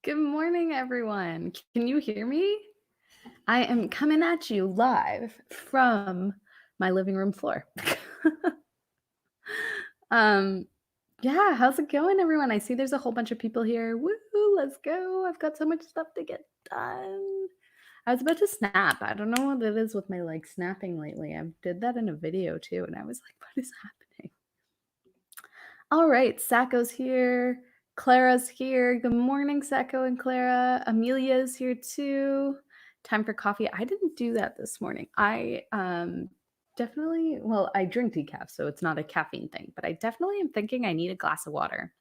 Good morning, everyone. Can you hear me? I am coming at you live from my living room floor. um, yeah, how's it going, everyone? I see there's a whole bunch of people here. Woo, let's go. I've got so much stuff to get done. I was about to snap. I don't know what it is with my like snapping lately. I did that in a video too, and I was like, what is happening? All right, Sacco's here. Clara's here. Good morning, Sacco and Clara. Amelia's here too. Time for coffee. I didn't do that this morning. I definitely, well, I drink decaf, so it's not a caffeine thing, but I definitely am thinking I need a glass of water.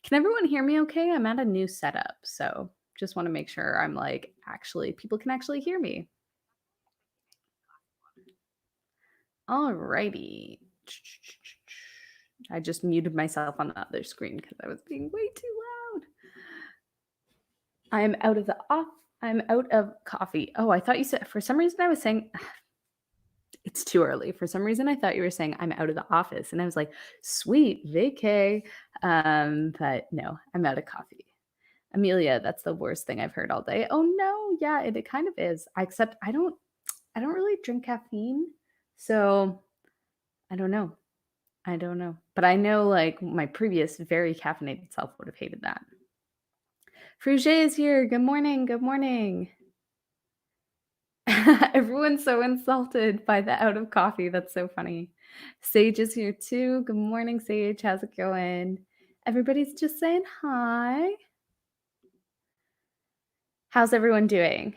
Can everyone hear me okay? I'm at a new setup, so just want to make sure I'm like actually people can actually hear me. All righty. I just muted myself on the other screen because I was being way too loud. I'm out of the off. I'm out of coffee. Oh, I thought you said for some reason I was saying it's too early. For some reason I thought you were saying I'm out of the office, and I was like, sweet vacay. But no, I'm out of coffee. Amelia, that's the worst thing I've heard all day. Oh no, yeah, it kind of is. Except I don't really drink caffeine, so I don't know. I don't know. But I know like my previous very caffeinated self would have hated that. Fruget is here. Good morning. Good morning. Everyone's so insulted by the out of coffee. That's so funny. Sage is here too. Good morning, Sage. How's it going? Everybody's just saying hi. How's everyone doing?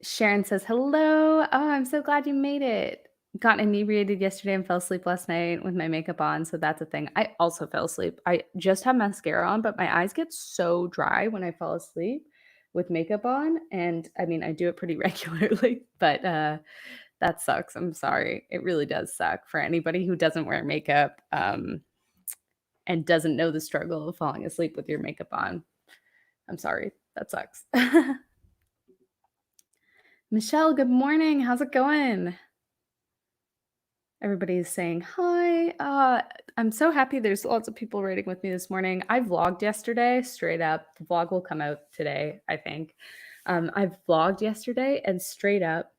Sharon says hello. Oh, I'm so glad you made it. Got inebriated yesterday and fell asleep last night with my makeup on, so that's a thing. I also fell asleep. I just have mascara on, but my eyes get so dry when I fall asleep with makeup on, and I mean, I do it pretty regularly, but that sucks. I'm sorry. It really does suck for anybody who doesn't wear makeup and doesn't know the struggle of falling asleep with your makeup on. I'm sorry. That sucks. Michelle, good morning. How's it going? Everybody's saying hi. I'm so happy there's lots of people writing with me this morning. I vlogged yesterday, straight up. The vlog will come out today, I think. I vlogged yesterday, and straight up,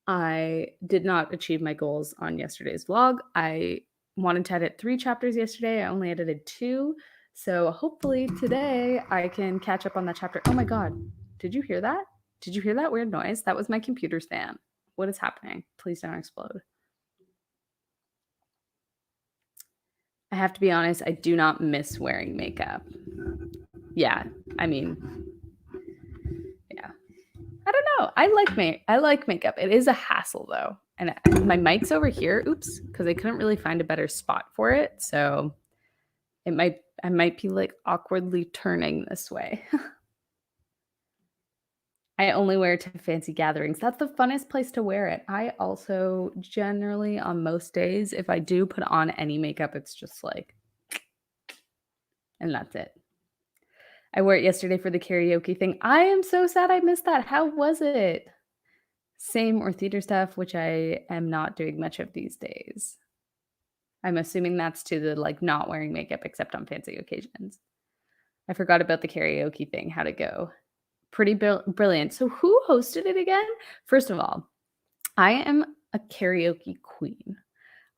I did not achieve my goals on yesterday's vlog. I wanted to edit 3 chapters yesterday. I only edited 2. So hopefully today I can catch up on that chapter. Oh my God. Did you hear that? Did you hear that weird noise? That was my computer stand. What is happening? Please don't explode. I have to be honest, I do not miss wearing makeup. Yeah, I mean, yeah. I don't know. I like makeup. It is a hassle though. And my mic's over here. Oops, because I couldn't really find a better spot for it. So I might be like awkwardly turning this way. I only wear it to fancy gatherings. That's the funnest place to wear it. I also generally on most days, if I do put on any makeup, it's just like, and that's it. I wore it yesterday for the karaoke thing. I am so sad I missed that. How was it? Same or theater stuff, which I am not doing much of these days. I'm assuming that's to the like not wearing makeup except on fancy occasions. I forgot about the karaoke thing. How'd it go? Pretty brilliant. So who hosted it again? First of all, I am a karaoke queen.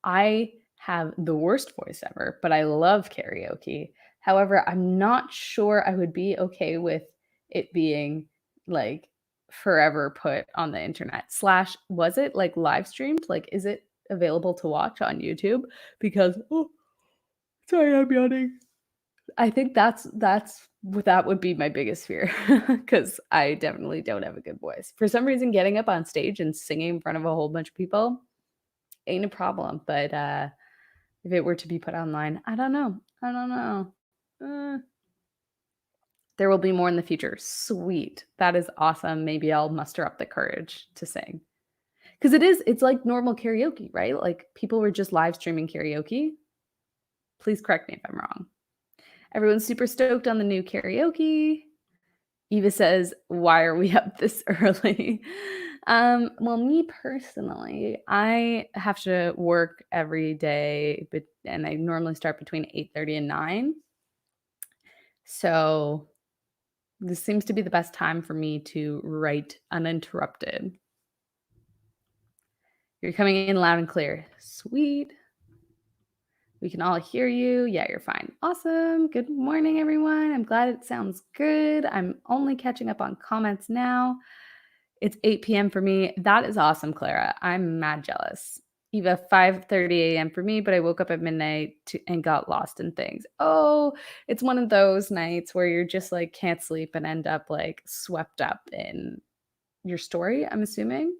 I have the worst voice ever, but I love karaoke. However, I'm not sure I would be okay with it being like forever put on the internet. Slash, was it like live streamed? Like, is it available to watch on YouTube? Because, oh, sorry, I'm yawning. I think that would be my biggest fear because I definitely don't have a good voice. For some reason, getting up on stage and singing in front of a whole bunch of people ain't a problem. But if it were to be put online, I don't know. I don't know. There will be more in the future. Sweet. That is awesome. Maybe I'll muster up the courage to sing. Because it's like normal karaoke, right? Like people were just live streaming karaoke. Please correct me if I'm wrong. Everyone's super stoked on the new karaoke. Eva says, why are we up this early? Well, me personally, I have to work every day, and I normally start between 8:30 and 9. So this seems to be the best time for me to write uninterrupted. You're coming in loud and clear. Sweet. We can all hear you. Yeah, you're fine. Awesome. Good morning, everyone. I'm glad it sounds good. I'm only catching up on comments now. It's 8 p.m. for me. That is awesome, Clara. I'm mad jealous. Eva, 5:30 a.m. for me, but I woke up at midnight and got lost in things. Oh, it's one of those nights where you're just like can't sleep and end up like swept up in your story, I'm assuming.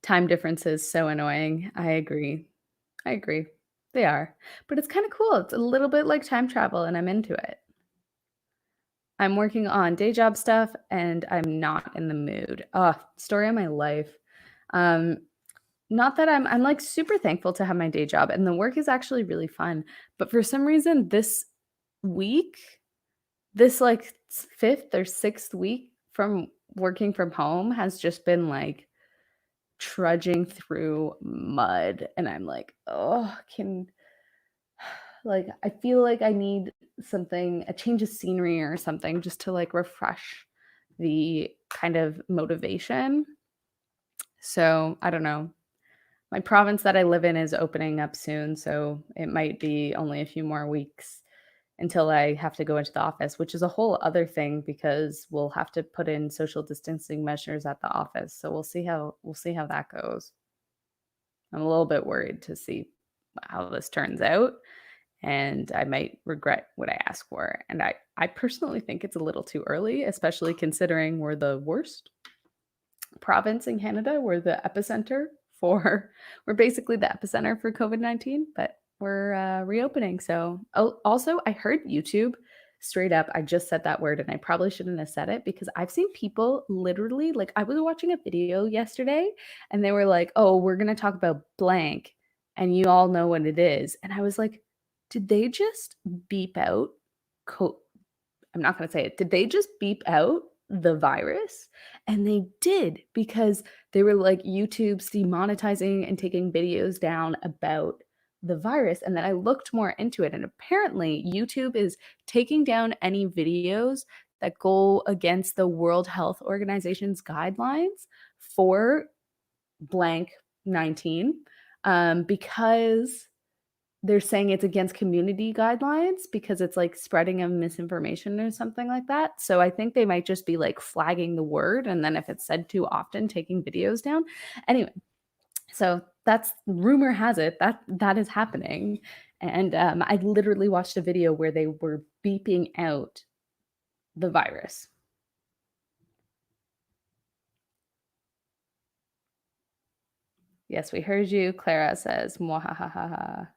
Time differences so annoying. I agree. I agree. They are. But it's kind of cool. It's a little bit like time travel and I'm into it. I'm working on day job stuff and I'm not in the mood. Story of my life. Um, Not that I'm like super thankful to have my day job and the work is actually really fun. But for some reason this week, this like 5th or 6th week from working from home has just been like trudging through mud and I'm like, "Oh, can like I feel like I need something, a change of scenery or something just to like refresh the kind of motivation." So, I don't know. My province that I live in is opening up soon, so it might be only a few more weeks until I have to go into the office, which is a whole other thing because we'll have to put in social distancing measures at the office. So we'll see how that goes. I'm a little bit worried to see how this turns out and I might regret what I asked for. And I personally think it's a little too early, especially considering we're the worst province in Canada. We're the epicenter for we're basically the epicenter for COVID-19, but we're reopening. So, oh, also, I heard YouTube straight up. I just said that word and I probably shouldn't have said it because I've seen people literally like I was watching a video yesterday and they were like, "Oh, we're going to talk about blank and you all know what it is." And I was like, "Did they just beep out co- I'm not going to say it. Did they just beep out the virus?" And they did because they were like YouTube's demonetizing and taking videos down about the virus. And then I looked more into it. And apparently, YouTube is taking down any videos that go against the World Health Organization's guidelines for blank 19 because they're saying it's against community guidelines because it's like spreading of misinformation or something like that. So I think they might just be like flagging the word and then if it's said too often, taking videos down. Anyway, so that's rumor has it that that is happening. And I literally watched a video where they were beeping out the virus. Yes, we heard you. Clara says, "Mwahahaha."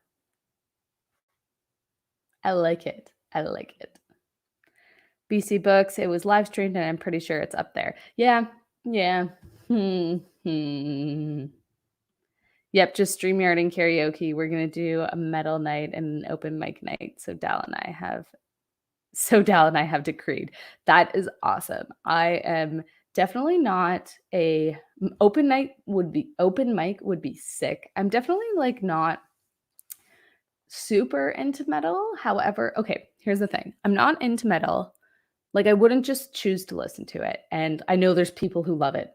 I like it. I like it. BC Books, it was live streamed and I'm pretty sure it's up there. Yeah, yeah. Hmm. Yep, just StreamYard and karaoke. We're gonna do a metal night and an open mic night. Dal and I have decreed. That is awesome. I am definitely not a open mic would be sick. I'm definitely like not super into metal. However, okay, here's the thing. I'm not into metal. Like, I wouldn't just choose to listen to it, and I know there's people who love it.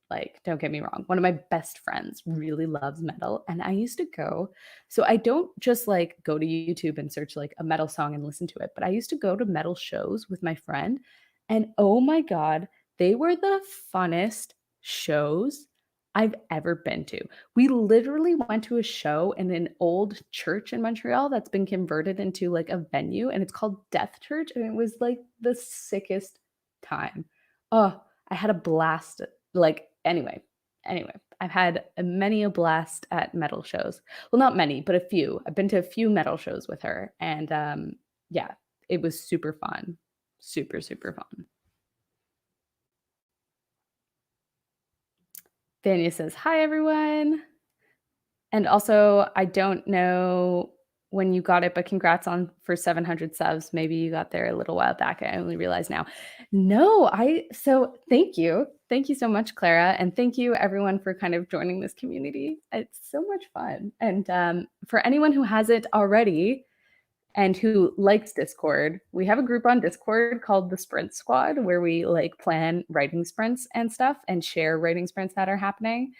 Like, don't get me wrong, one of my best friends really loves metal, and I used to go so I don't just, like, go to YouTube and search, like, a metal song and listen to it, but I used to go to metal shows with my friend, and oh my god, they were the funnest shows I've ever been to. We literally went to a show in an old church in Montreal that's been converted into, like, a venue, and it's called Death Church, and it was, like, the sickest time. Oh, I had a blast, like anyway, I've had a many a blast at metal shows. Well, not many, but a few. I've been to a few metal shows with her, and, yeah, it was super fun. Super, super fun. Vanya says, "Hi, everyone." And also, I don't know when you got it, but congrats on for 700 subs. Maybe you got there a little while back. I only realize now. No, so thank you. Thank you so much, Clara. And thank you everyone for kind of joining this community. It's so much fun. And for anyone who hasn't already, and who likes Discord. We have a group on Discord called the Sprint Squad where we like plan writing sprints and stuff and share writing sprints that are happening.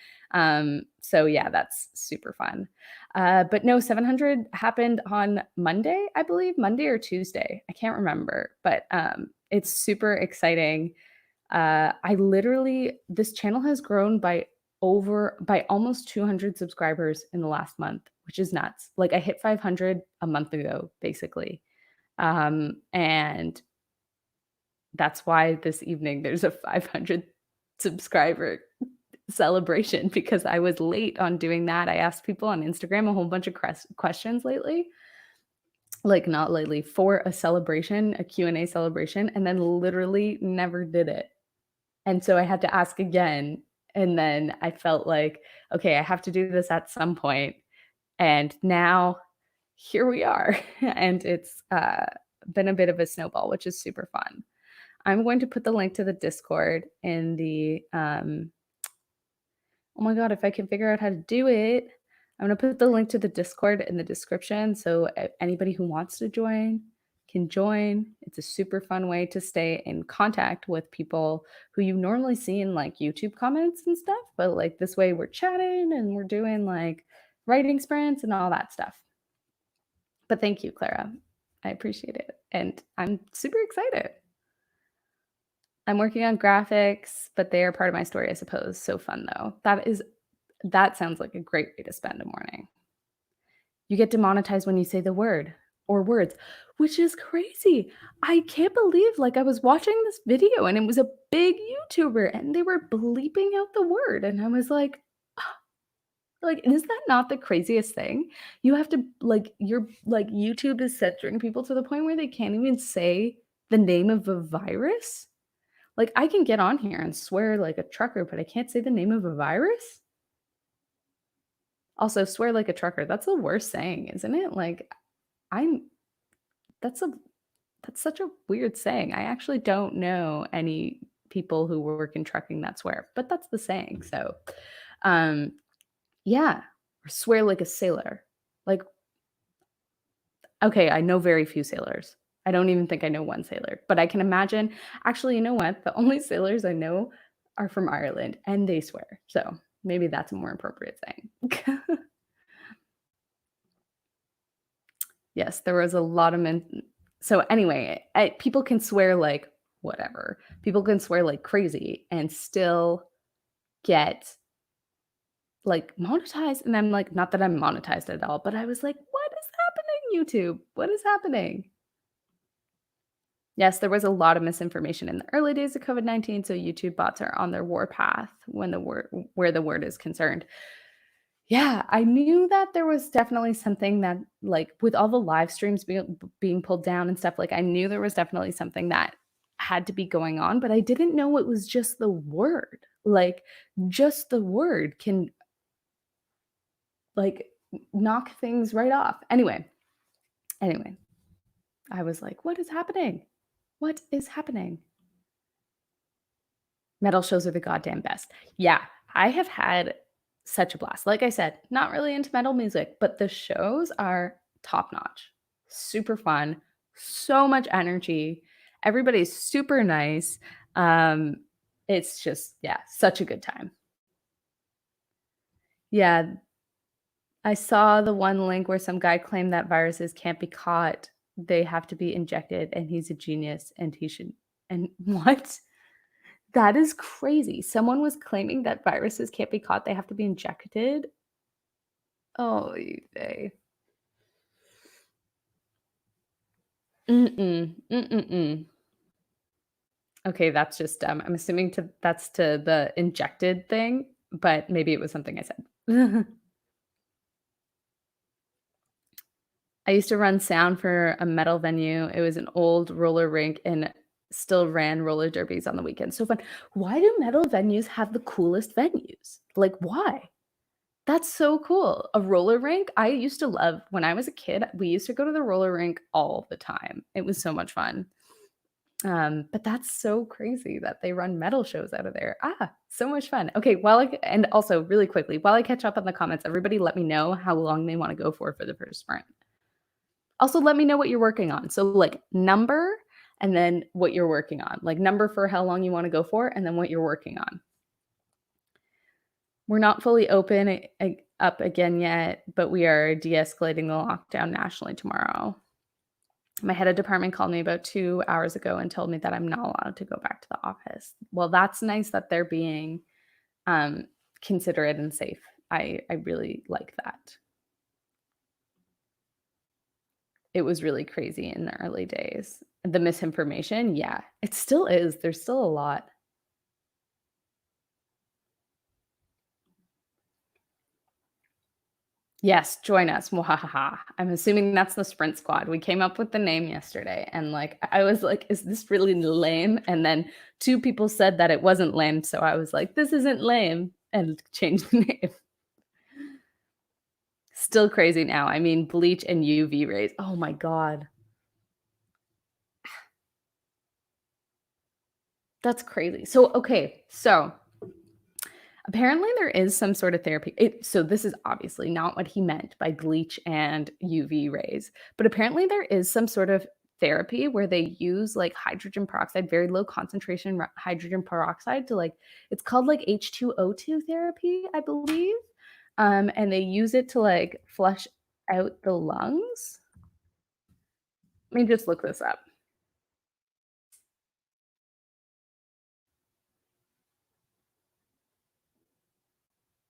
So yeah, that's super fun. But no, 700 happened on Monday, I believe, Monday or Tuesday. I can't remember, but it's super exciting. I literally, this channel has grown by almost 200 subscribers in the last month, which is nuts. Like I hit 500 a month ago, basically. And that's why this evening there's a 500 subscriber celebration because I was late on doing that. I asked people on Instagram a whole bunch of questions lately, like not lately, for a celebration, a Q&A celebration, and then literally never did it. And so I had to ask again. And then I felt like, okay, I have to do this at some point. And now here we are. And it's been a bit of a snowball, which is super fun. I'm going to put the link to the Discord in the, oh my God, if I can figure out how to do it, I'm going to put the link to the Discord in the description. So anybody who wants to join can join. It's a super fun way to stay in contact with people who you normally see in like YouTube comments and stuff. But like this way we're chatting and we're doing like writing sprints and all that stuff. But thank you, Clara. I appreciate it. And I'm super excited. I'm working on graphics, but they are part of my story, I suppose. So fun though. That sounds like a great way to spend a morning. You get demonetized when you say the word or words, which is crazy. I can't believe like I was watching this video and it was a big YouTuber and they were bleeping out the word and I was like, like, is that not the craziest thing? You have to like YouTube is censoring people to the point where they can't even say the name of a virus. Like I can get on here and swear like a trucker, but I can't say the name of a virus. Also, swear like a trucker. That's the worst saying, isn't it? Like I'm that's such a weird saying. I actually don't know any people who work in trucking that swear, but that's the saying. So, um yeah, or swear like a sailor. Like okay, I know very few sailors. I don't even think I know one sailor, but I can imagine actually, you know what? The only sailors I know are from Ireland and they swear. So, maybe that's a more appropriate saying. Yes, there was a lot of men. So anyway, people can swear like whatever. People can swear like crazy and still get like monetized. And I'm like, not that I'm monetized at all, but I was like, what is happening, YouTube? What is happening? Yes, there was a lot of misinformation in the early days of COVID-19. So YouTube bots are on their war path when the word where the word is concerned. Yeah, I knew that there was definitely something that, like, with all the live streams being pulled down and stuff, like, I knew there was definitely something that had to be going on, but I didn't know it was just the word. Like, just the word can, like, knock things right off. Anyway, I was like, "What is happening? What is happening?" Metal shows are the goddamn best. Yeah, I have had such a blast. Like I said, not really into metal music, but the shows are top notch. Super fun, so much energy. Everybody's super nice. Um, it's just, yeah, such a good time. Yeah, I saw the one link where some guy claimed that viruses can't be caught. They have to be injected, and he's a genius, and he should. And what? That is crazy. Someone was claiming that viruses can't be caught, they have to be injected. Oh, they. Mm-mm, mm-mm-mm. Okay, that's just dumb. I'm assuming that's to the injected thing, but maybe it was something I said. I used to run sound for a metal venue. It was an old roller rink and still ran roller derbies on the weekends. So fun. Why do metal venues have the coolest venues? Like, why? That's so cool. A roller rink? I used to love when I was a kid, we used to go to the roller rink all the time. It was so much fun. But that's so crazy that they run metal shows out of there. So much fun. Okay, and also really quickly, while I catch up on the comments, everybody let me know how long they want to go for the first sprint. Also, let me know what you're working on. So, like, number and then what you're working on. Like, number for how long you wanna go for, and then what you're working on. We're not fully open up again yet, but we are de-escalating the lockdown nationally tomorrow. My head of department called me about 2 hours ago and told me that I'm not allowed to go back to the office. Well, that's nice that they're being, um, considerate and safe. I really like that. It was really crazy in the early days. The misinformation, yeah, it still is. There's still a lot. Yes, join us. Mwahaha. I'm assuming that's the Sprint Squad. We came up with the name yesterday, and, like, I was like, "Is this really lame?" And then 2 people said that it wasn't lame, so I was like, "This isn't lame," and changed the name. Still crazy now. I mean, bleach and UV rays. Oh my god. That's crazy. So, okay, so apparently there is some sort of therapy. So this is obviously not what he meant by bleach and UV rays, but apparently there is some sort of therapy where they use like hydrogen peroxide, very low concentration hydrogen peroxide to like it's called like H2O2 therapy, I believe. And they use it to like flush out the lungs. Let me just look this up.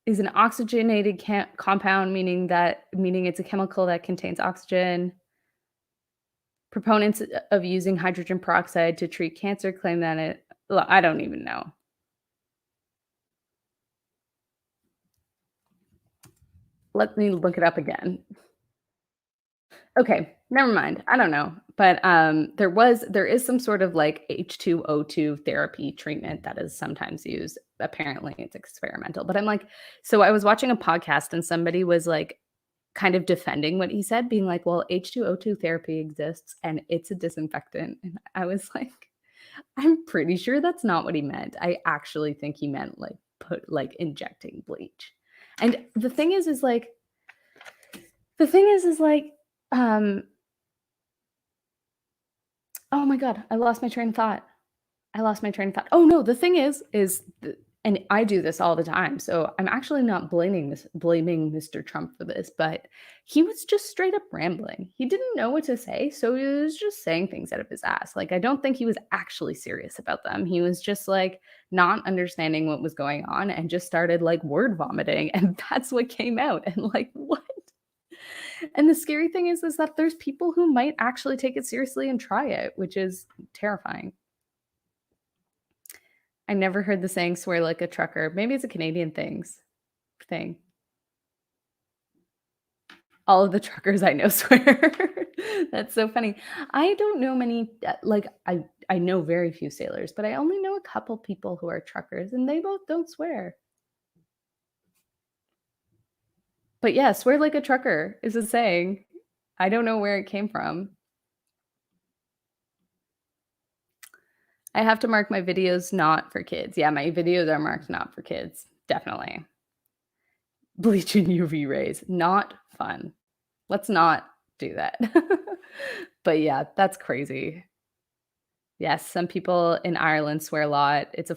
Is an oxygenated compound, meaning it's a chemical that contains oxygen. Proponents of using hydrogen peroxide to treat cancer claim that it well, I don't even know. Let me look it up again. Okay, never mind. I don't know. But there is some sort of like H2O2 therapy treatment that is sometimes used. Apparently it's experimental. But I'm like, so I was watching a podcast and somebody was like kind of defending what he said, being like, well, H2O2 therapy exists and it's a disinfectant. And I was like, I'm pretty sure that's not what he meant. I actually think he meant like injecting bleach. And the thing is like, um, oh my god, I lost my train of thought. I lost my train of thought. Oh no, the thing is and I do this all the time. So I'm actually not blaming Mr. Trump for this, but he was just straight up rambling. He didn't know what to say, so he was just saying things out of his ass. Like I don't think he was actually serious about them. He was just like not understanding what was going on and just started like word vomiting and that's what came out. And like what? And the scary thing is that there's people who might actually take it seriously and try it, which is terrifying. I never heard the saying "swear like a trucker." Maybe it's a Canadian thing. All of the truckers I know swear. That's so funny. I don't know many, like, I know very few sailors, but I only know a couple people who are truckers, and they both don't swear. But yeah, "Swear like a trucker" is a saying. I don't know where it came from. I have to mark my videos not for kids. Yeah, my videos are marked not for kids, definitely. Bleach and UV rays, not fun. Let's not do that. But yeah, that's crazy. Yes, some people in Ireland swear a lot. It's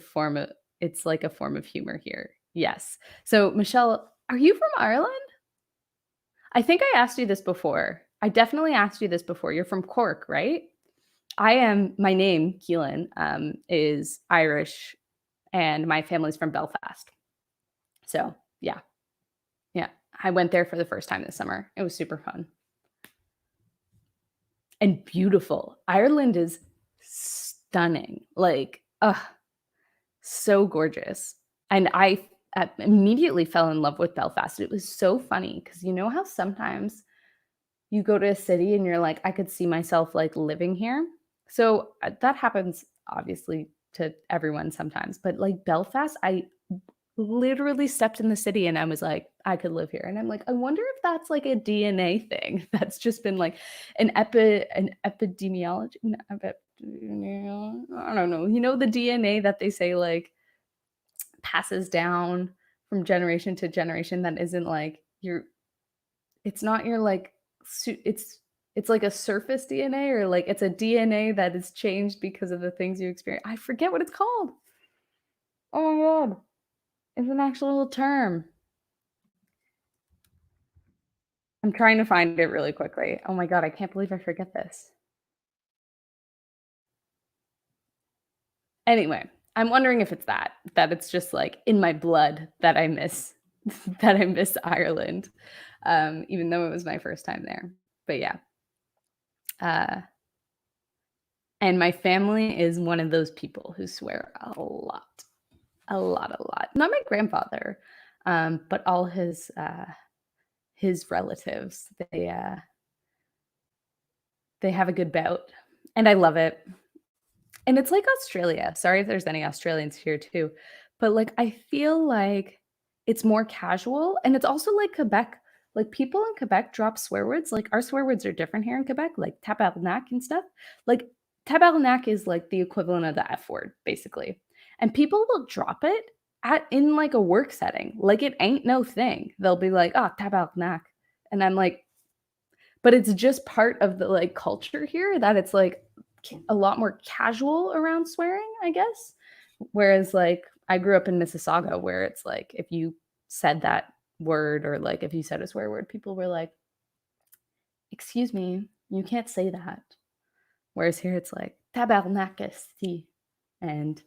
like a form of humor here. Yes. So, Michelle, are you from Ireland? I think I asked you this before. I definitely asked you this before. You're from Cork, right? My name, Keelan, is Irish and my family's from Belfast. So, yeah. Yeah. I went there for the first time this summer. It was super fun and beautiful. Ireland is stunning. Like, ugh, so gorgeous. And I immediately fell in love with Belfast. It was so funny because you know how sometimes you go to a city and you're like, I could see myself like living here. So that happens obviously to everyone sometimes. But like Belfast, I literally stepped in the city and I was like, I could live here. And I'm like, I wonder if that's like a DNA thing that's just been like an epidemiology. I don't know. You know the DNA that they say like passes down from generation to generation that isn't like your it's not your like it's It's like a surface DNA or like it's a DNA that is changed because of the things you experience. I forget what it's called. Oh my god. It's an actual term. I'm trying to find it really quickly. Oh my god, I can't believe I forget this. Anyway, I'm wondering if it's that it's just like in my blood that I miss that I miss Ireland, even though it was my first time there. But yeah, uh, and my family is one of those people who swear a lot, a lot, a lot. Not my grandfather, but all his relatives. They have a good bout, and I love it. And it's like Australia. Sorry if there's any Australians here too, but, like, I feel like it's more casual, and it's also like Quebec. Like, people in Quebec drop swear words, like, our swear words are different here in Quebec, like tabarnak and stuff. Like, tabarnak is, like, the equivalent of the F word, basically, and people will drop it in, like, a work setting, like it ain't no thing. They'll be like, "Oh, tabarnak," and I'm like, but it's just part of the, like, culture here that it's, like, a lot more casual around swearing, I guess. Whereas, like, I grew up in Mississauga where it's, like, if you said that word or, like, if you said a swear word, people were like, "Excuse me, you can't say that." Whereas here it's like, "Tabarnakesti," and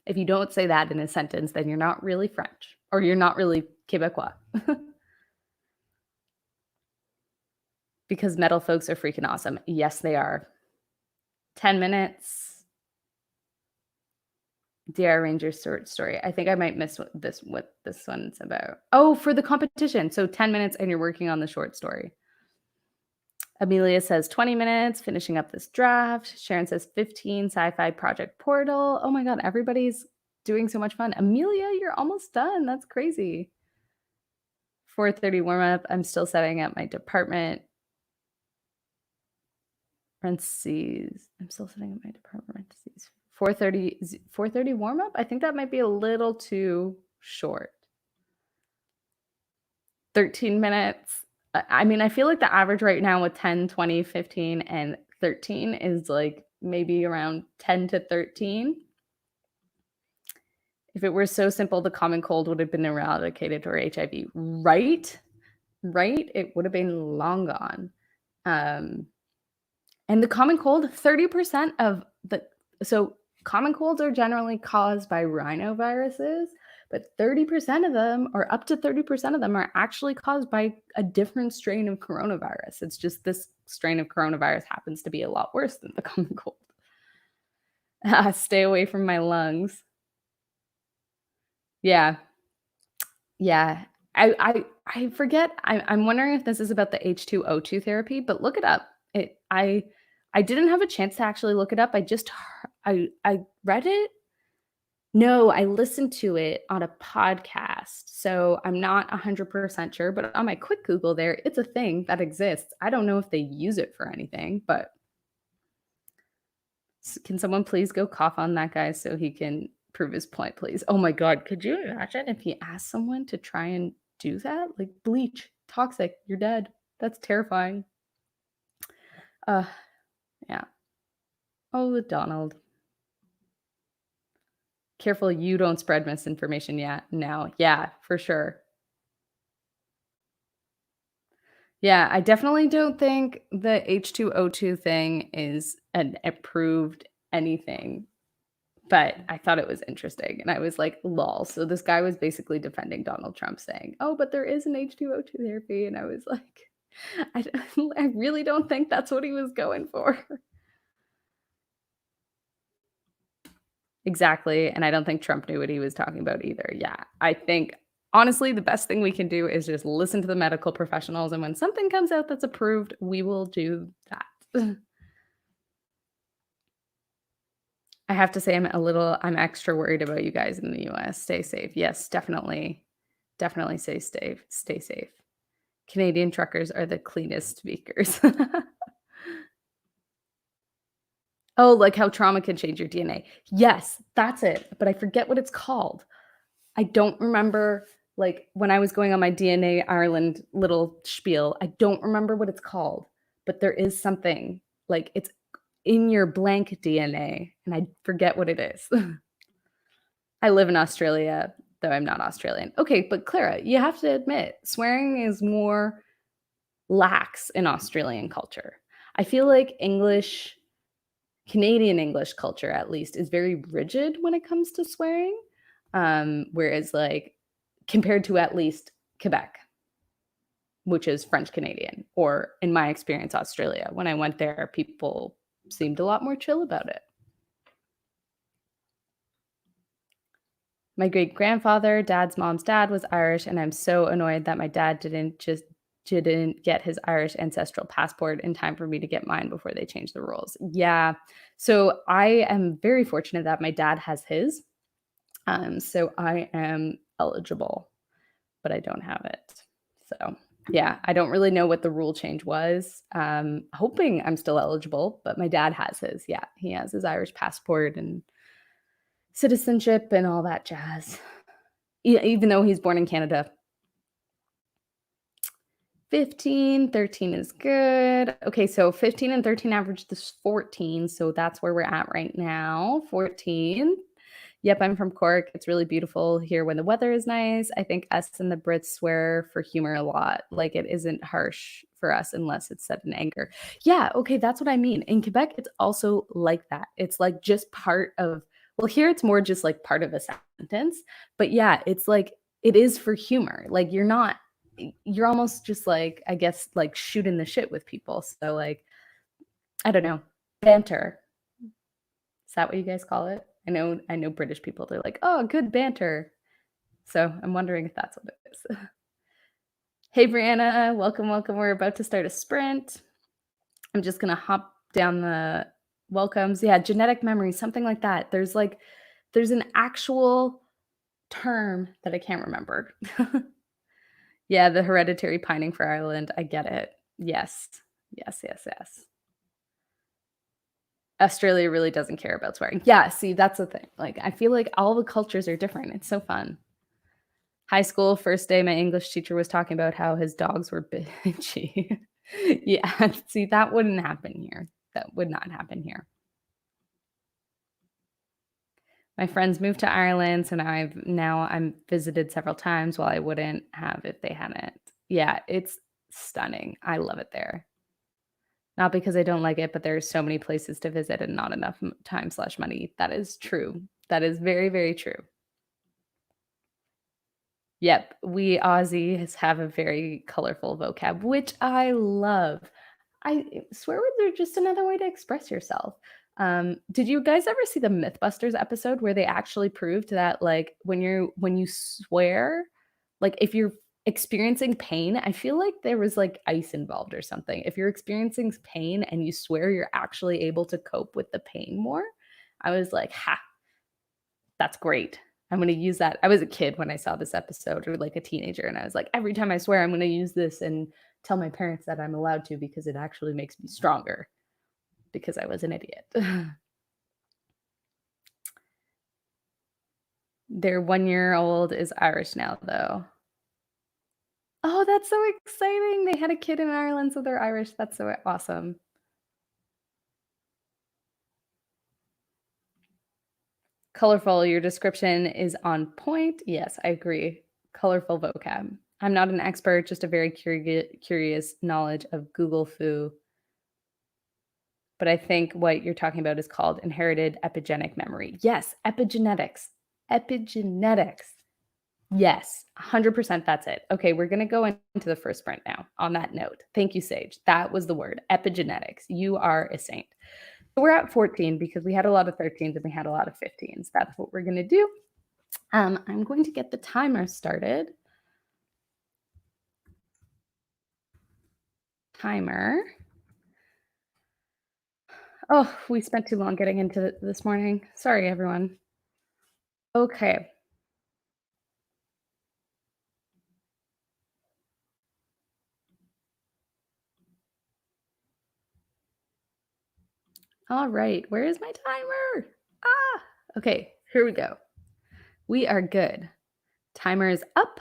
if you don't say that in a sentence, then you're not really French or you're not really Quebecois. Because metal folks are freaking awesome. Yes, they are. 10 minutes. DR Ranger short story. I think I might miss what this one's about. Oh, for the competition. So 10 minutes and you're working on the short story. Amelia says 20 minutes, finishing up this draft. Sharon says 15, sci-fi project portal. Oh my god, everybody's doing so much fun. Amelia, you're almost done. That's crazy. 4:30 warm up. I'm still setting up my department. Parentheses. I'm still setting up my department. Parentheses. 4:30 warm up. I think that might be a little too short. 13 minutes. I mean, I feel like the average right now with 10, 20, 15, and 13 is like maybe around 10 to 13. If it were so simple, the common cold would have been eradicated or HIV. Right? Right? It would have been long gone. And the common cold, 30% of the so common colds are generally caused by rhinoviruses, but 30% of them, or up to 30% of them, are actually caused by a different strain of coronavirus. It's just this strain of coronavirus happens to be a lot worse than the common cold. Stay away from my lungs. Yeah. Yeah. I forget. I'm wondering if this is about the H2O2 therapy, but look it up. I didn't have a chance to actually look it up. I read it. No, I listened to it on a podcast. So I'm not 100% sure, but on my quick Google there, it's a thing that exists. I don't know if they use it for anything, but can someone please go cough on that guy so he can prove his point, please? Oh my god, could you imagine if he asked someone to try and do that? Like bleach, toxic, you're dead. That's terrifying. Yeah. Oh, Donald. Careful you don't spread misinformation yet. Now. Yeah, for sure. Yeah, I definitely don't think the H2O2 thing is an approved anything, but I thought it was interesting, and I was like, "Lol." So this guy was basically defending Donald Trump saying, "Oh, but there is an H2O2 therapy," and I was like, I I really don't think that's what he was going for. Exactly, and I don't think Trump knew what he was talking about either. Yeah, I think honestly, the best thing we can do is just listen to the medical professionals, and when something comes out that's approved, we will do that. I have to say I'm extra worried about you guys in the US. Stay safe. Yes, definitely. Definitely stay safe. Canadian truckers are the cleanest speakers. Oh, like how trauma can change your DNA. Yes, that's it, but I forget what it's called. I don't remember, like, when I was going on my DNA Ireland little spiel, I don't remember what it's called, but there is something, like, it's in your blank DNA, and I forget what it is. I live in Australia, though I'm not Australian. Okay, but Clara, you have to admit, swearing is more lax in Australian culture. I feel like Canadian English culture at least is very rigid when it comes to swearing. Whereas like compared to at least Quebec, which is French Canadian, or in my experience, Australia. When I went there, people seemed a lot more chill about it. My great grandfather, dad's mom's dad, was Irish, and I'm so annoyed that my dad didn't get his Irish ancestral passport in time for me to get mine before they changed the rules. Yeah. So I am very fortunate that my dad has his. So I am eligible, but I don't have it. So yeah, I don't really know what the rule change was. Hoping I'm still eligible, but my dad has his. Yeah, he has his Irish passport and citizenship and all that jazz. Even though he's born in Canada. 15, 13 is good. Okay, so 15 and 13 average is 14, so that's where we're at right now, 14. Yep, I'm from Cork. It's really beautiful here when the weather is nice. I think us and the Brits swear for humor a lot. Like it isn't harsh for us unless it's said in anger. Yeah, okay, that's what I mean. In Quebec, it's also like that. It's like just part of, well, here it's more just like part of a sentence. But yeah, it's like it is for humor. Like you're almost just like, I guess, like shooting the shit with people. So like, I don't know, banter. Is that what you guys call it? I know British people, they're like, "Oh, good banter." So, I'm wondering if that's what it is. Hey, Brianna, welcome, welcome. We're about to start a sprint. I'm just gonna hop down the welcomes. Yeah, genetic memory, something like that. There's an actual term that I can't remember. Yeah, the hereditary pining for Ireland. I get it. Yes. Yes, yes, yes. Australia really doesn't care about swearing. Yeah, see, that's the thing. Like, I feel like all the cultures are different. It's so fun. High school, first day, my English teacher was talking about how his dogs were bitchy. Yeah, see, that wouldn't happen here. That would not happen here. My friends moved to Ireland, so I'm visited several times while I wouldn't have if they hadn't. Yeah, it's stunning. I love it there. Not because I don't like it, but there's so many places to visit and not enough time/money. That is true. That is very, very true. Yep, we Aussies have a very colorful vocab, which I love. Swear words are just another way to express yourself. Did you guys ever see the Mythbusters episode where they actually proved that like when you swear, like if you're experiencing pain, I feel like there was like ice involved or something. If you're experiencing pain and you swear, you're actually able to cope with the pain more. I was like, ha, that's great. I'm gonna use that. I was a kid when I saw this episode, or like a teenager, and I was like, every time I swear, I'm gonna use this and tell my parents that I'm allowed to because it actually makes me stronger because I was an idiot. Their 1-year-old is Irish now, though. Oh, that's so exciting. They had a kid in Ireland, so they're Irish. That's so awesome. Colorful, your description is on point. Yes, I agree. Colorful vocab. I'm not an expert, just a very curious knowledge of Google Foo. But I think what you're talking about is called inherited epigenetic memory. Yes, epigenetics. Epigenetics. Yes, 100% that's it. Okay, we're going to go into the first sprint now on that note. Thank you, Sage. That was the word, epigenetics. You are a saint. So we're at 14 because we had a lot of 13s and we had a lot of 15s. That's what we're going to do. I'm going to get the timer started. Timer. Oh, we spent too long getting into this morning. Sorry, everyone. Okay. All right. Where is my timer? Ah, okay. Here we go. We are good. Timer is up.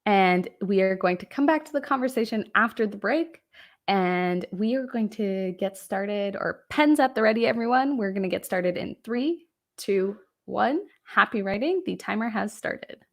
And we are going to come back to the conversation after the break. And we are going to get started, or pens at the ready, everyone. We're going to get started in 3, 2, 1. Happy writing. The timer has started.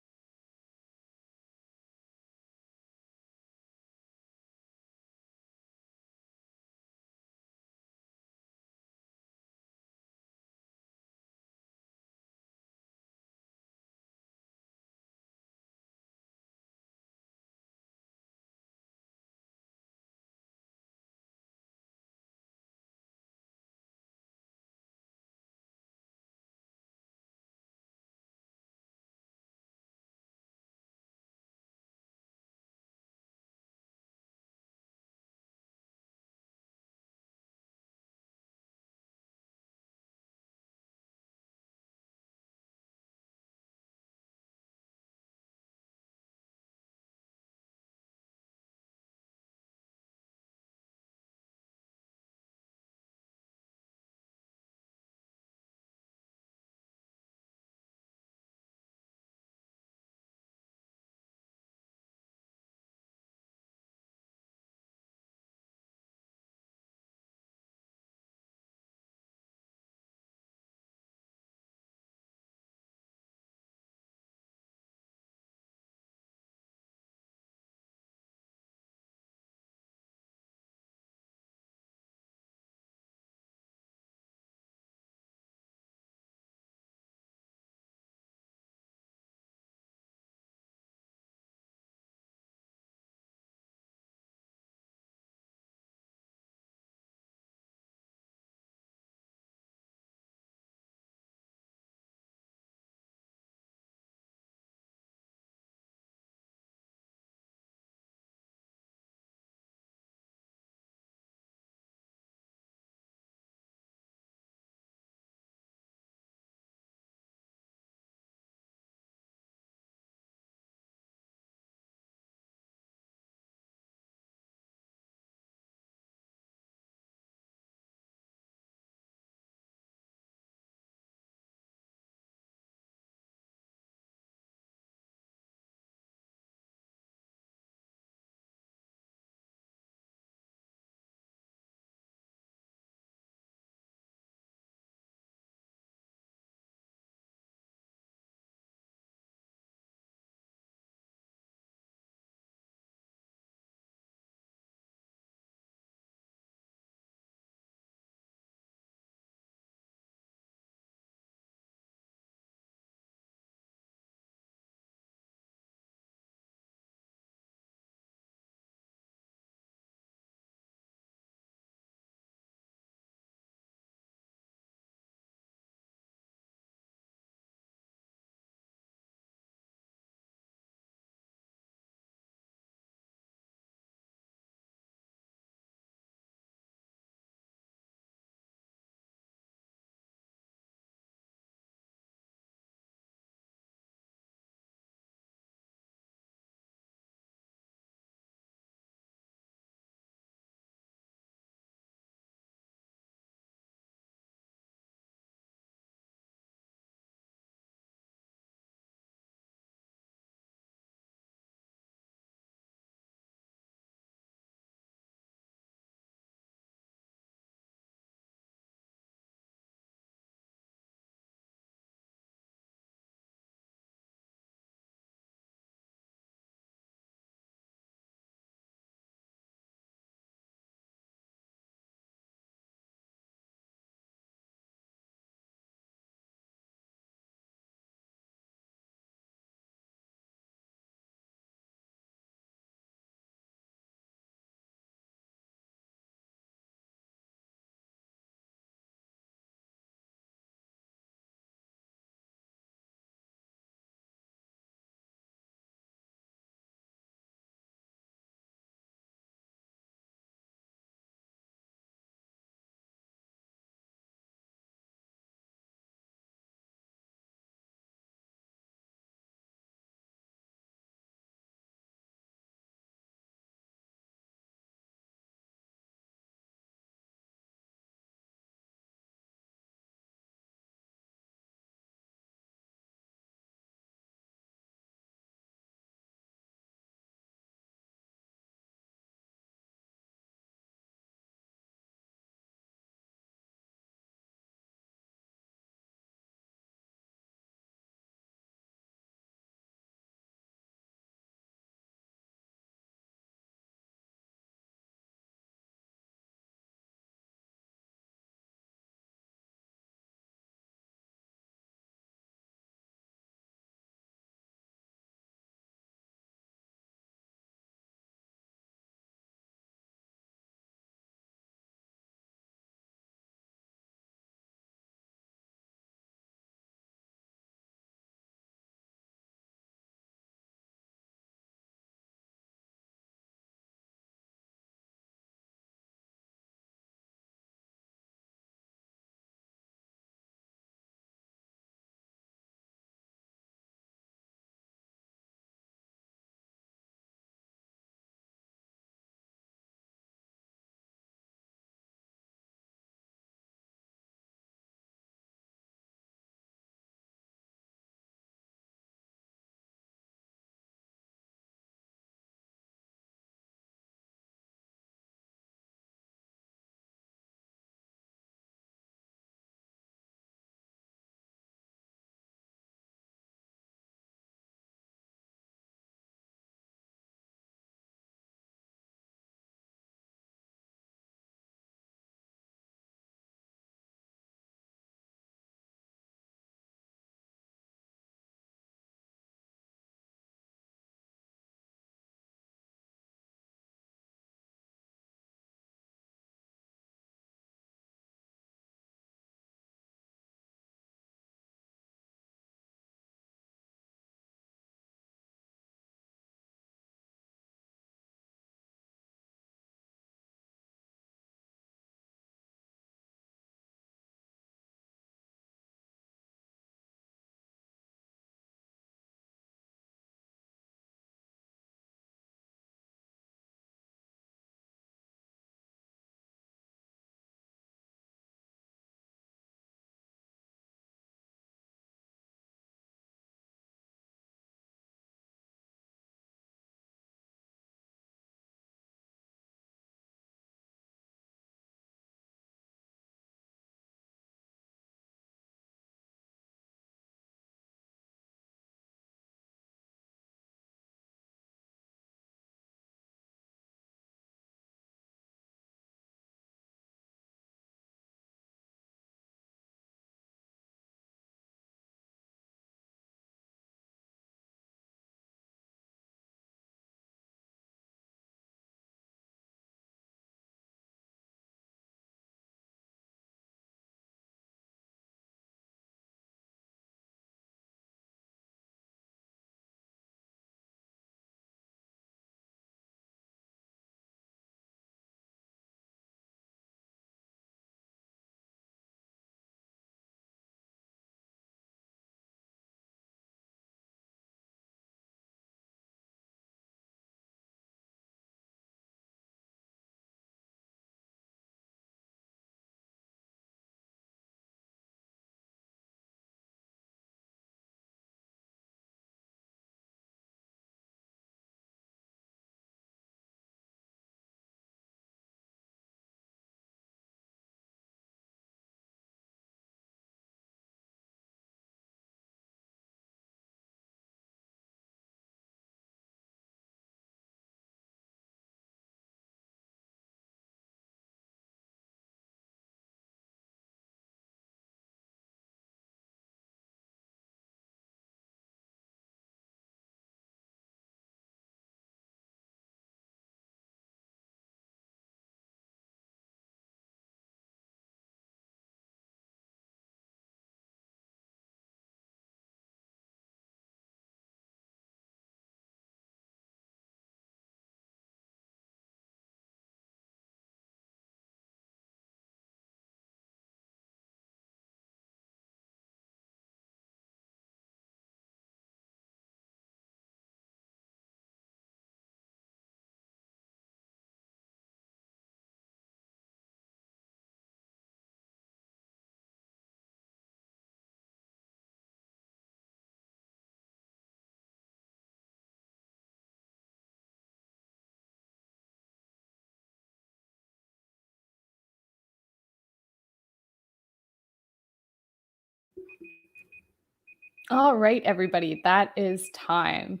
All right, everybody, that is time.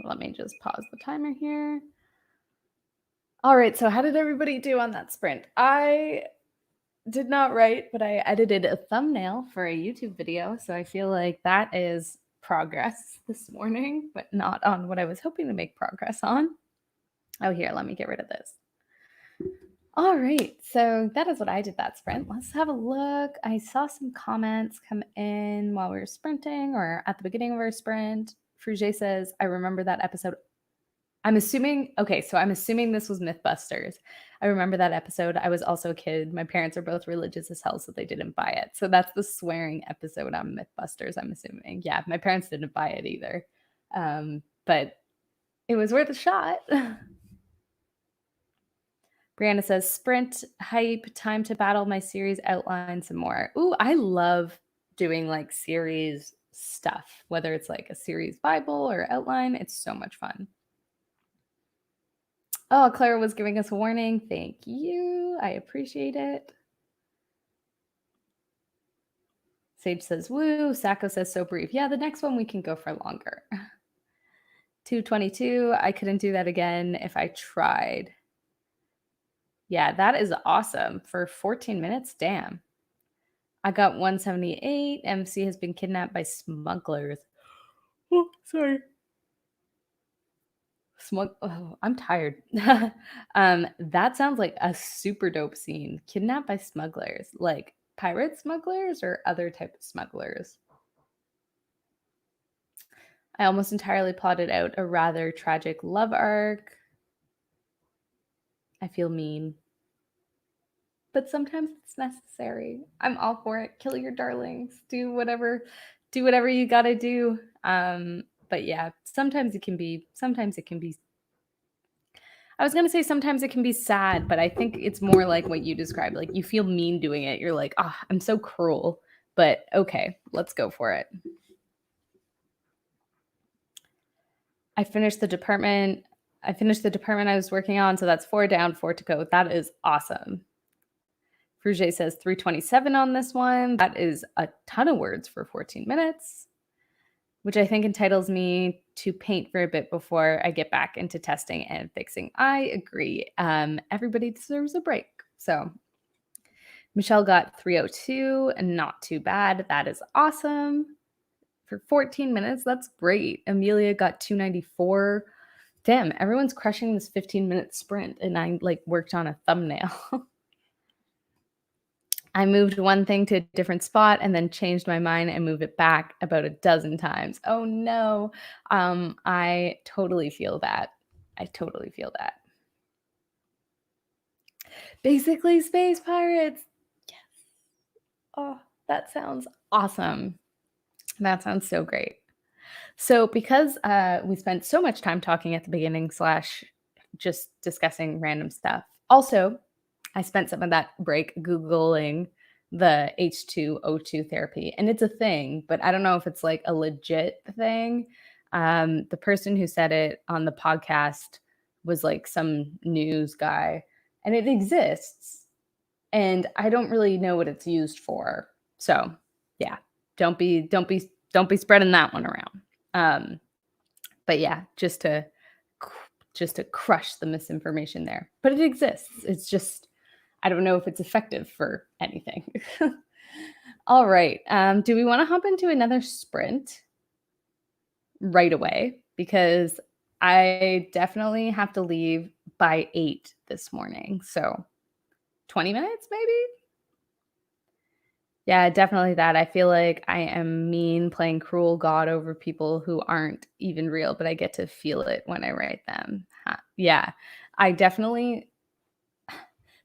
Let me just pause the timer here. All right, so how did everybody do on that sprint? I did not write, but I edited a thumbnail for a YouTube video, so I feel like that is progress this morning, but not on what I was hoping to make progress on. Oh, here, let me get rid of this. All right, so that is what I did that sprint. Let's have a look. I saw some comments come in while we were sprinting or at the beginning of our sprint. Fruget says, I remember that episode. I'm assuming this was Mythbusters. I remember that episode. I was also a kid. My parents are both religious as hell, so they didn't buy it. So that's the swearing episode on Mythbusters, I'm assuming. Yeah, my parents didn't buy it either. But it was worth a shot. Brianna says, sprint, hype, time to battle my series outline some more. Ooh, I love doing like series stuff, whether it's like a series Bible or outline. It's so much fun. Oh, Clara was giving us a warning. Thank you. I appreciate it. Sage says, woo. Sacco says, so brief. Yeah, the next one we can go for longer. 222. I couldn't do that again if I tried. Yeah, that is awesome. For 14 minutes, damn. I got 178. MC has been kidnapped by smugglers. Oh, sorry. Oh, I'm tired. That sounds like a super dope scene. Kidnapped by smugglers, like pirate smugglers or other type of smugglers. I almost entirely plotted out a rather tragic love arc. I feel mean, but sometimes it's necessary. I'm all for it. Kill your darlings. Do whatever you gotta do. But yeah, sometimes it can be I was going to say sometimes it can be sad, but I think it's more like what you described. Like you feel mean doing it. You're like, oh, I'm so cruel. But okay, let's go for it. I finished the department I was working on. So that's 4 down, 4 to go. That is awesome. Fruget says 327 on this one. That is a ton of words for 14 minutes, which I think entitles me to paint for a bit before I get back into testing and fixing. I agree. Everybody deserves a break. So Michelle got 302 and not too bad. That is awesome. For 14 minutes, that's great. Amelia got 294. Damn, everyone's crushing this 15-minute sprint, and I like worked on a thumbnail. I moved one thing to a different spot and then changed my mind and moved it back about a dozen times. Oh no. I totally feel that. Basically, space pirates. Yes. Oh, that sounds awesome. That sounds so great. So because we spent so much time talking at the beginning / just discussing random stuff. Also, I spent some of that break Googling the H2O2 therapy. And it's a thing, but I don't know if it's like a legit thing. The person who said it on the podcast was like some news guy, and it exists. And I don't really know what it's used for. So yeah, don't be spreading that one around. But yeah, just to crush the misinformation there. But it exists. It's just I don't know if it's effective for anything. All right. Do we want to hop into another sprint right away? Because I definitely have to leave by 8 this morning. So 20 minutes maybe? Yeah, definitely that. I feel like I am mean playing cruel God over people who aren't even real, but I get to feel it when I write them. Yeah, I definitely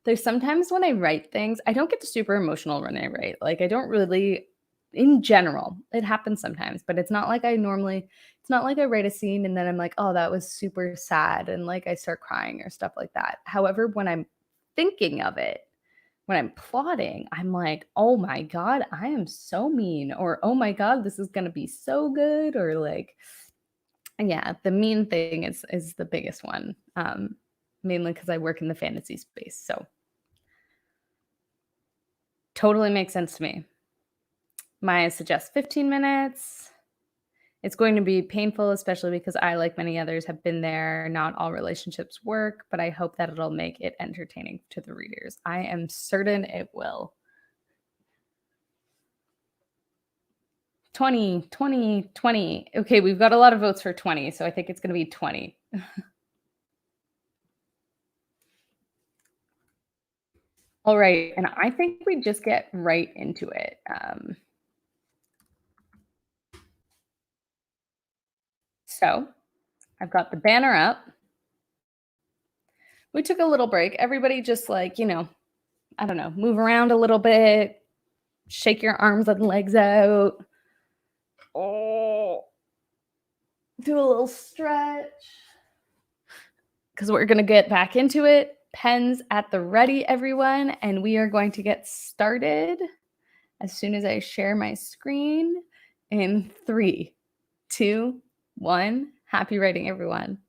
there's sometimes when I write things, I don't get super emotional when I write. Like I don't really in general. It happens sometimes, but it's not like I write a scene and then I'm like, "Oh, that was super sad," and like I start crying or stuff like that. However, when I'm thinking of it, when I'm plotting, I'm like, "Oh my god, I am so mean," or "Oh my god, this is going to be so good," or like yeah, the mean thing is the biggest one. Mainly cuz I work in the fantasy space. So totally makes sense to me. Maya suggests 15 minutes. It's going to be painful, especially because I, like many others, have been there. Not all relationships work, but I hope that it'll make it entertaining to the readers. I am certain it will. 20, 20, 20. Okay, we've got a lot of votes for 20, so I think it's going to be 20. All right, and I think we just get right into it. So I've got the banner up. We took a little break. Everybody just like, I don't know, move around a little bit, shake your arms and legs out. Oh, do a little stretch because we're going to get back into it. Pens at the ready, everyone. And we are going to get started as soon as I share my screen in 3, 2, 1. Happy writing, everyone.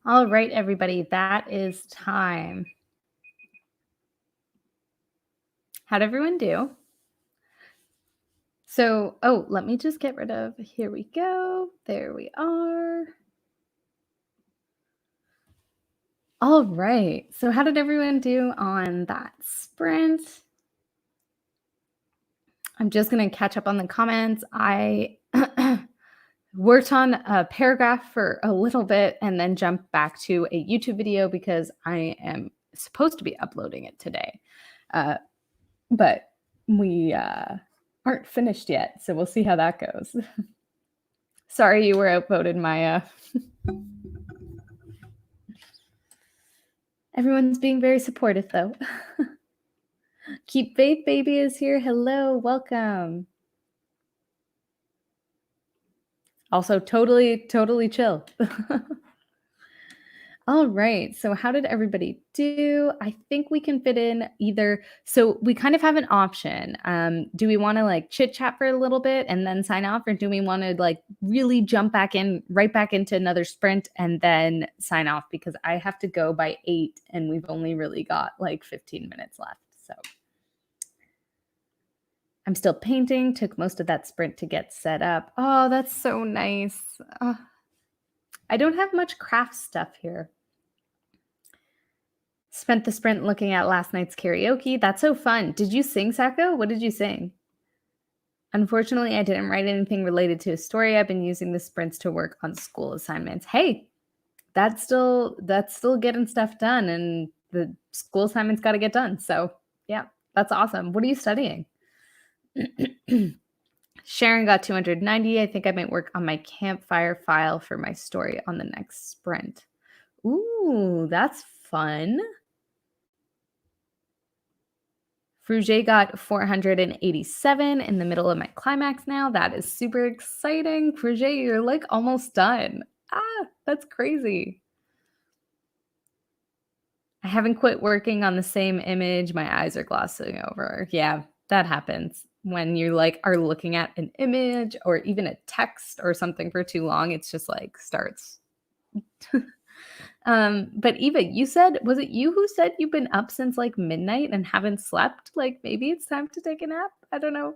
All right, everybody, that is time. How'd everyone do? So, oh, let me just get rid of, here we go. There we are. All right. So, how did everyone do on that sprint? I'm just going to catch up on the comments. I worked on a paragraph for a little bit and then jumped back to a YouTube video because I am supposed to be uploading it today. But we aren't finished yet, so we'll see how that goes. Sorry you were outvoted, Maya. Everyone's being very supportive, though. Keep Faith Baby is here. Hello, welcome. Also, totally chill. All right. So, how did everybody do? I think we can fit in either. So, we kind of have an option. Do we want to like chit chat for a little bit and then sign off, or do we want to like really jump right back into another sprint and then sign off? Because I have to go by 8 and we've only really got like 15 minutes left. So, I'm still painting. Took most of that sprint to get set up. Oh, that's so nice. I don't have much craft stuff here. Spent the sprint looking at last night's karaoke. That's so fun. Did you sing, Sacco? What did you sing? Unfortunately, I didn't write anything related to a story. I've been using the sprints to work on school assignments. Hey, that's still getting stuff done, and the school assignments got to get done. So yeah, that's awesome. What are you studying? Sharon got 290. I think I might work on my campfire file for my story on the next sprint. Ooh, that's fun. Fruget got 487 in the middle of my climax now. That is super exciting. Fruget, you're like almost done. That's crazy. I haven't quit working on the same image. My eyes are glossing over. Yeah, that happens when you like are looking at an image or even a text or something for too long. It's just like starts. But Eva, was it you who said you've been up since like midnight and haven't slept? Like maybe it's time to take a nap. I don't know.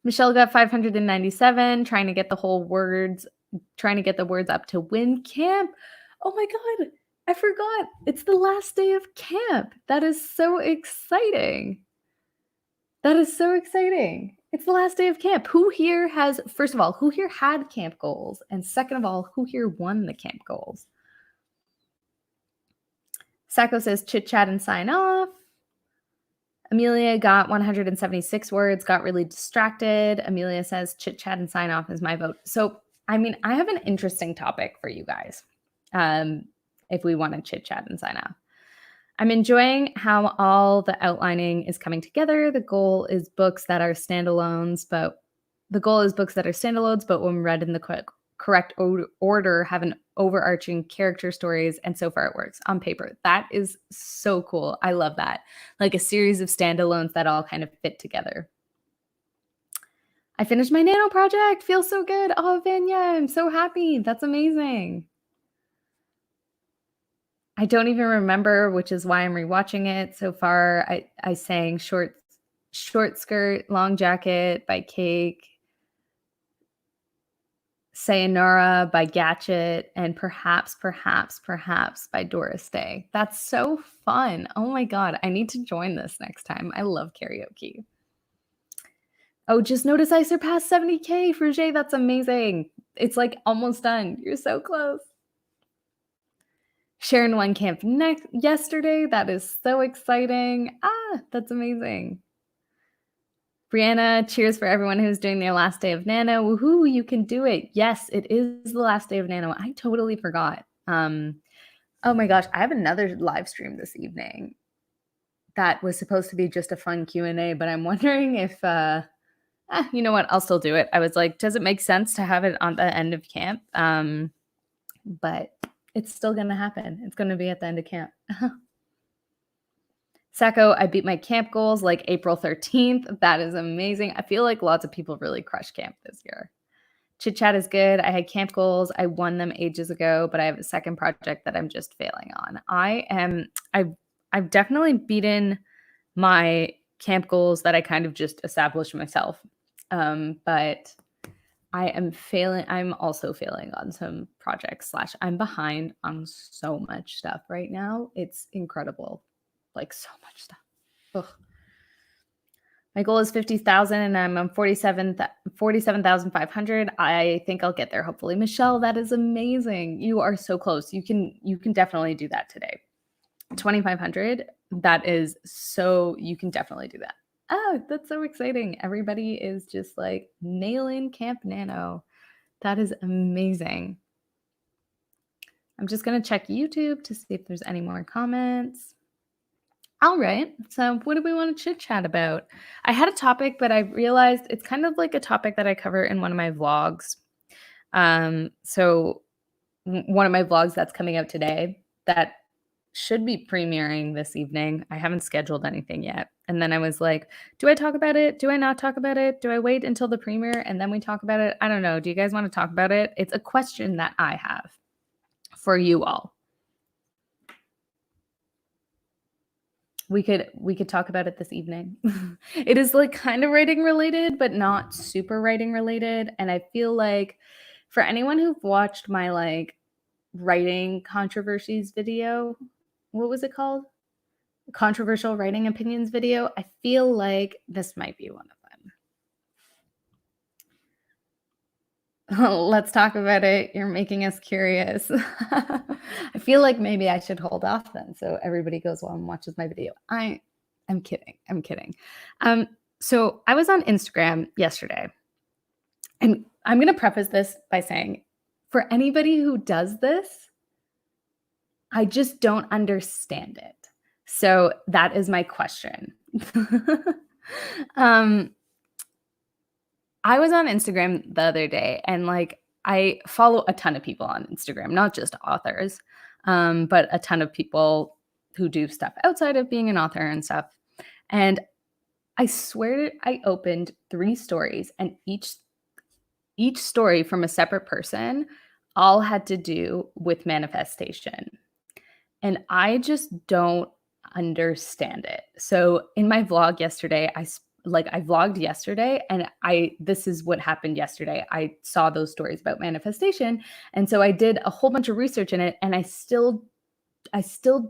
Michelle got 597, trying to get the words up to win camp. Oh my God, I forgot. It's the last day of camp. That is so exciting. It's the last day of camp. First of all, who here had camp goals? And second of all, who here won the camp goals? Sacco says chit chat and sign off. Amelia got 176 words, got really distracted. Amelia says chit chat and sign off is my vote. So, I mean, I have an interesting topic for you guys if we want to chit chat and sign off. I'm enjoying how all the outlining is coming together. The goal is books that are standalones, but when read in the correct order, have an overarching character stories, and so far it works on paper. That is so cool. I love that. Like a series of standalones that all kind of fit together. I finished my nano project. Feels so good. Oh, Vanya, I'm so happy. That's amazing. I don't even remember, which is why I'm rewatching it. So far, I sang Short Skirt, Long Jacket by Cake, Sayonara by Gatchet, and Perhaps by Doris Day. That's so fun. Oh my God, I need to join this next time. I love karaoke. Oh, just notice I surpassed 70K, Fruget. That's amazing. It's like almost done. You're so close. Sharon won camp yesterday. That is so exciting. That's amazing. Brianna, cheers for everyone who's doing their last day of Nano. Woohoo, you can do it. Yes, it is the last day of Nano. I totally forgot. Oh my gosh, I have another live stream this evening that was supposed to be just a fun Q&A, but I'm wondering if, you know what, I'll still do it. I was like, does it make sense to have it on the end of camp? But it's still going to happen. It's going to be at the end of camp. Sacco, I beat my camp goals like April 13th. That is amazing. I feel like lots of people really crushed camp this year. Chit chat is good. I had camp goals. I won them ages ago, but I have a second project that I'm just failing on. I've definitely beaten my camp goals that I kind of just established myself. But I am failing. I'm also failing on some projects slash I'm behind on so much stuff right now. It's incredible. Like so much stuff. Ugh. My goal is 50,000 and I'm on 47,500. I think I'll get there hopefully. Michelle, that is amazing. You are so close. You can definitely do that today. 2,500. That is so you can definitely do that. Oh, that's so exciting. Everybody is just like nailing Camp Nano. That is amazing. I'm just going to check YouTube to see if there's any more comments. All right. So, what do we want to chit chat about? I had a topic, but I realized it's kind of like a topic that I cover in one of my vlogs. So one of my vlogs that's coming out today that should be premiering this evening. I haven't scheduled anything yet. And then I was like, do I talk about it? Do I not talk about it? Do I wait until the premiere and then we talk about it? I don't know. Do you guys want to talk about it? It's a question that I have for you all. We could talk about it this evening. It is like kind of writing related, but not super writing related. And I feel like for anyone who've watched my like writing controversies video, what was it called? Controversial writing opinions video. I feel like this might be one of them. Let's talk about it. You're making us curious. I feel like maybe I should hold off then so everybody goes well and watches my video. I'm kidding. I'm kidding. So I was on Instagram yesterday, and I'm going to preface this by saying, for anybody who does this, I just don't understand it. So that is my question. I was on Instagram the other day and like I follow a ton of people on Instagram, not just authors, but a ton of people who do stuff outside of being an author and stuff. And I swear I opened 3 stories and each story from a separate person all had to do with manifestation. And I just don't understand it. So in my vlog yesterday, I vlogged yesterday and this is what happened yesterday. I saw those stories about manifestation. And so I did a whole bunch of research in it and I still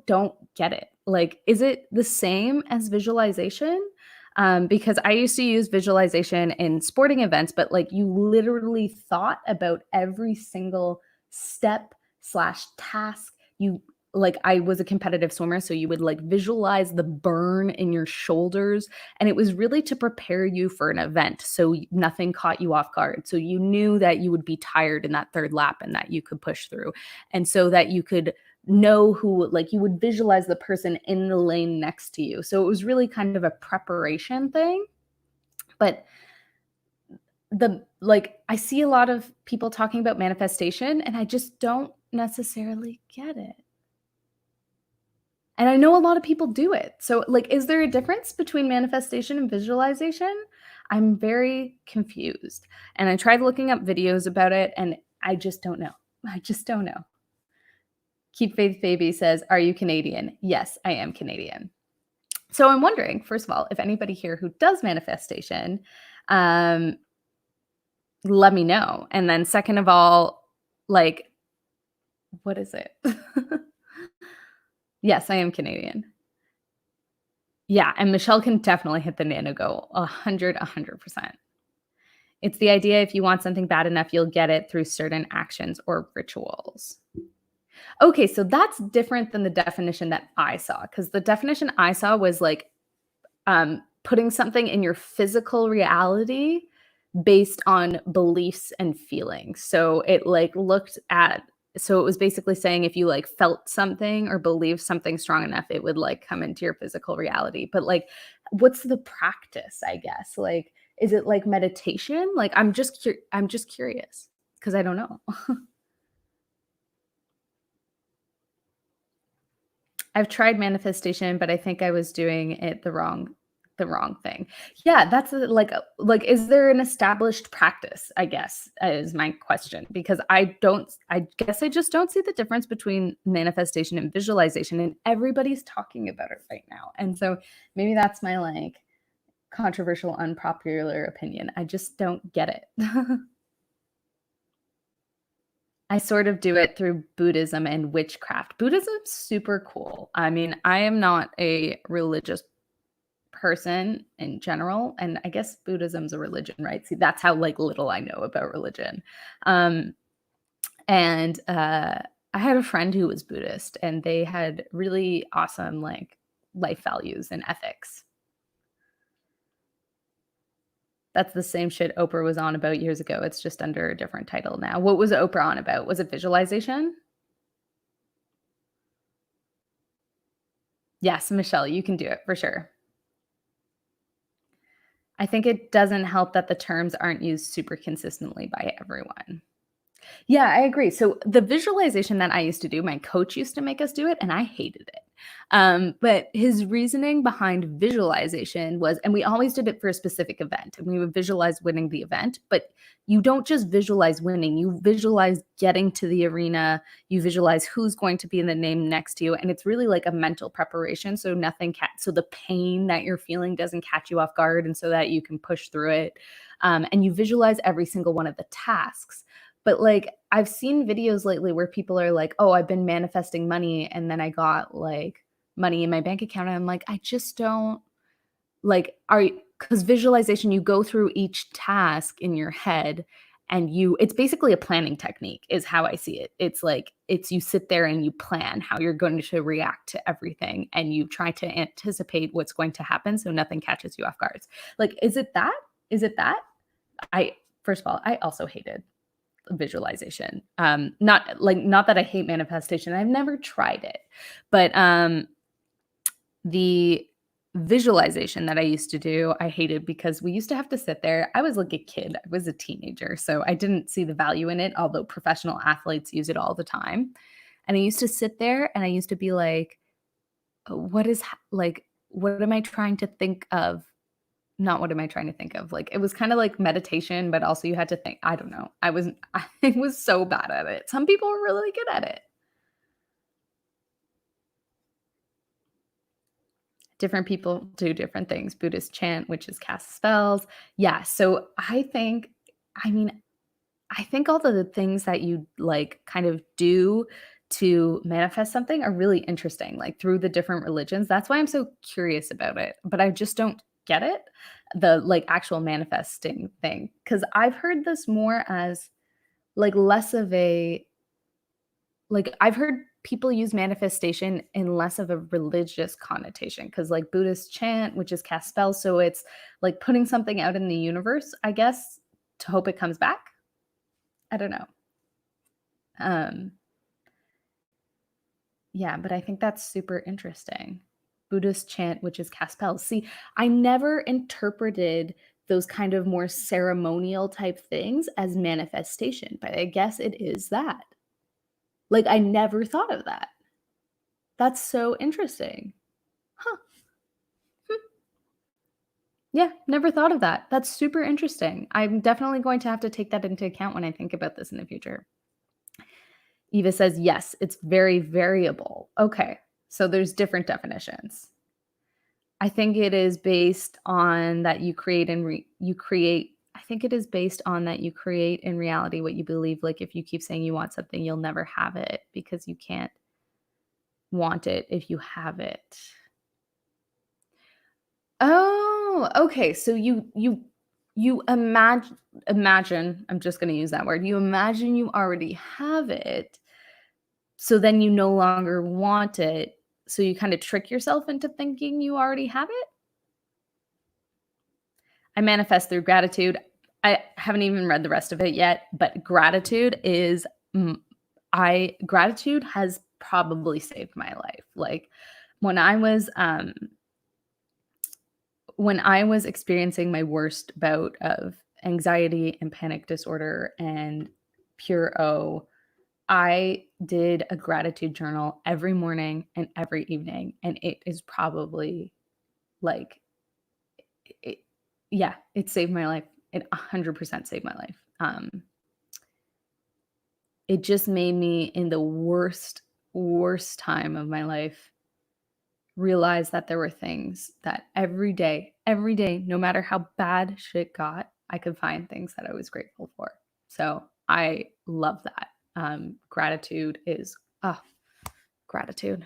don't get it. Like, is it the same as visualization? Because I used to use visualization in sporting events, but like you literally thought about every single step slash task. Like I was a competitive swimmer, so you would like visualize the burn in your shoulders. And it was really to prepare you for an event. So nothing caught you off guard. So you knew that you would be tired in that third lap and that you could push through. And so that you could know who, like you would visualize the person in the lane next to you. So it was really kind of a preparation thing. But I see a lot of people talking about manifestation and I just don't necessarily get it. And I know a lot of people do it. So like, is there a difference between manifestation and visualization? I'm very confused. And I tried looking up videos about it and I just don't know. I just don't know. Keep Faith Baby says, are you Canadian? Yes, I am Canadian. So I'm wondering, first of all, if anybody here who does manifestation, let me know. And then second of all, like, what is it? Yes, I am Canadian. Yeah, and Michelle can definitely hit the nano goal, 100%. It's the idea if you want something bad enough, you'll get it through certain actions or rituals. Okay, so that's different than the definition that I saw, because the definition I saw was like putting something in your physical reality based on beliefs and feelings. So it like so it was basically saying if you like felt something or believed something strong enough, it would like come into your physical reality. But like, what's the practice, I guess? Like, is it like meditation? Like, I'm just curious because I don't know. I've tried manifestation, but I think I was doing it the wrong the wrong thing. Yeah, that's like, is there an established practice, I guess, is my question, because I guess I just don't see the difference between manifestation and visualization, and everybody's talking about it right now. And so maybe that's my like controversial, unpopular opinion. I just don't get it. I sort of do it through Buddhism and witchcraft. Buddhism's super cool. I mean, I am not a religious person in general, and I guess Buddhism's a religion, right? See, that's how like little I know about religion. Um, and I had a friend who was Buddhist, and they had really awesome like life values and ethics. That's the same shit Oprah was on about years ago. It's just under a different title now. What was Oprah on about? Was it visualization? Yes, Michelle, you can do it for sure. I think it doesn't help that the terms aren't used super consistently by everyone. Yeah, I agree. So the visualization that I used to do, my coach used to make us do it, and I hated it. But his reasoning behind visualization was, and we always did it for a specific event, and we would visualize winning the event. But you don't just visualize winning; you visualize getting to the arena. You visualize who's going to be in the name next to you, and it's really like a mental preparation. So so the pain that you're feeling doesn't catch you off guard, and so that you can push through it. And you visualize every single one of the tasks. But, like, I've seen videos lately where people are like, "Oh, I've been manifesting money, and then I got, like, money in my bank account," and I'm like, "I just don't like, are because visualization, you go through each task in your head, and it's basically a planning technique is how I see it. It's like it's you sit there and you plan how you're going to react to everything, and you try to anticipate what's going to happen so nothing catches you off guard. Like, is it that? Is it that? I First of all, I also hated visualization. Not that I hate manifestation. I've never tried it. But the visualization that I used to do, I hated because we used to have to sit there. I was like a kid. I was a teenager, so I didn't see the value in it, although professional athletes use it all the time. And I used to sit there and I used to be like, what am I trying to think of? Not what am I trying to think of? Like, it was kinda like meditation, but also you had to think. I don't know. I was so bad at it. Some people are really good at it. Different people do different things. Buddhists chant, witches cast spells. Yeah, so I mean, I think all the things that you, like, kind of do to manifest something are really interesting, like, through the different religions. That's why I'm so curious about it, but I just don't get it, the, like, actual manifesting thing, because 'cause I've heard this more as, like, less of a like, I've heard people use manifestation in less of a religious connotation, because like, Buddhists chant, which is cast spells, so it's, like, putting something out in the universe, I guess, to hope it comes back? I don't know. Um Yeah, but I think that's super interesting. Buddhist chant, which is cast spells. See, I never interpreted those kind of more ceremonial type things as manifestation, but I guess it is that. Like, I never thought of that. That's so interesting. Huh. Hmm. Yeah, never thought of that. That's super interesting. I'm definitely going to have to take that into account when I think about this in the future. Eva says, yes, it's very variable. Okay, so there's different definitions. I think it is based on that you create and you create. I think it is based on that you create in reality what you believe. Like, if you keep saying you want something, you'll never have it because you can't want it if you have it. Oh, okay. So you imagine, I'm just going to use that word. You imagine you already have it, so then you no longer want it. So you kind of trick yourself into thinking you already have it. I manifest through gratitude. I haven't even read the rest of it yet, but mm, gratitude has probably saved my life. Like, when I was experiencing my worst bout of anxiety and panic disorder and pure O, I did a gratitude journal every morning and every evening, and it is probably like Yeah, it saved my life. It 100% saved my life. It just made me in the worst time of my life realize that there were things that every day, no matter how bad shit got, I could find things that I was grateful for. So I love that. Gratitude is, ah, gratitude.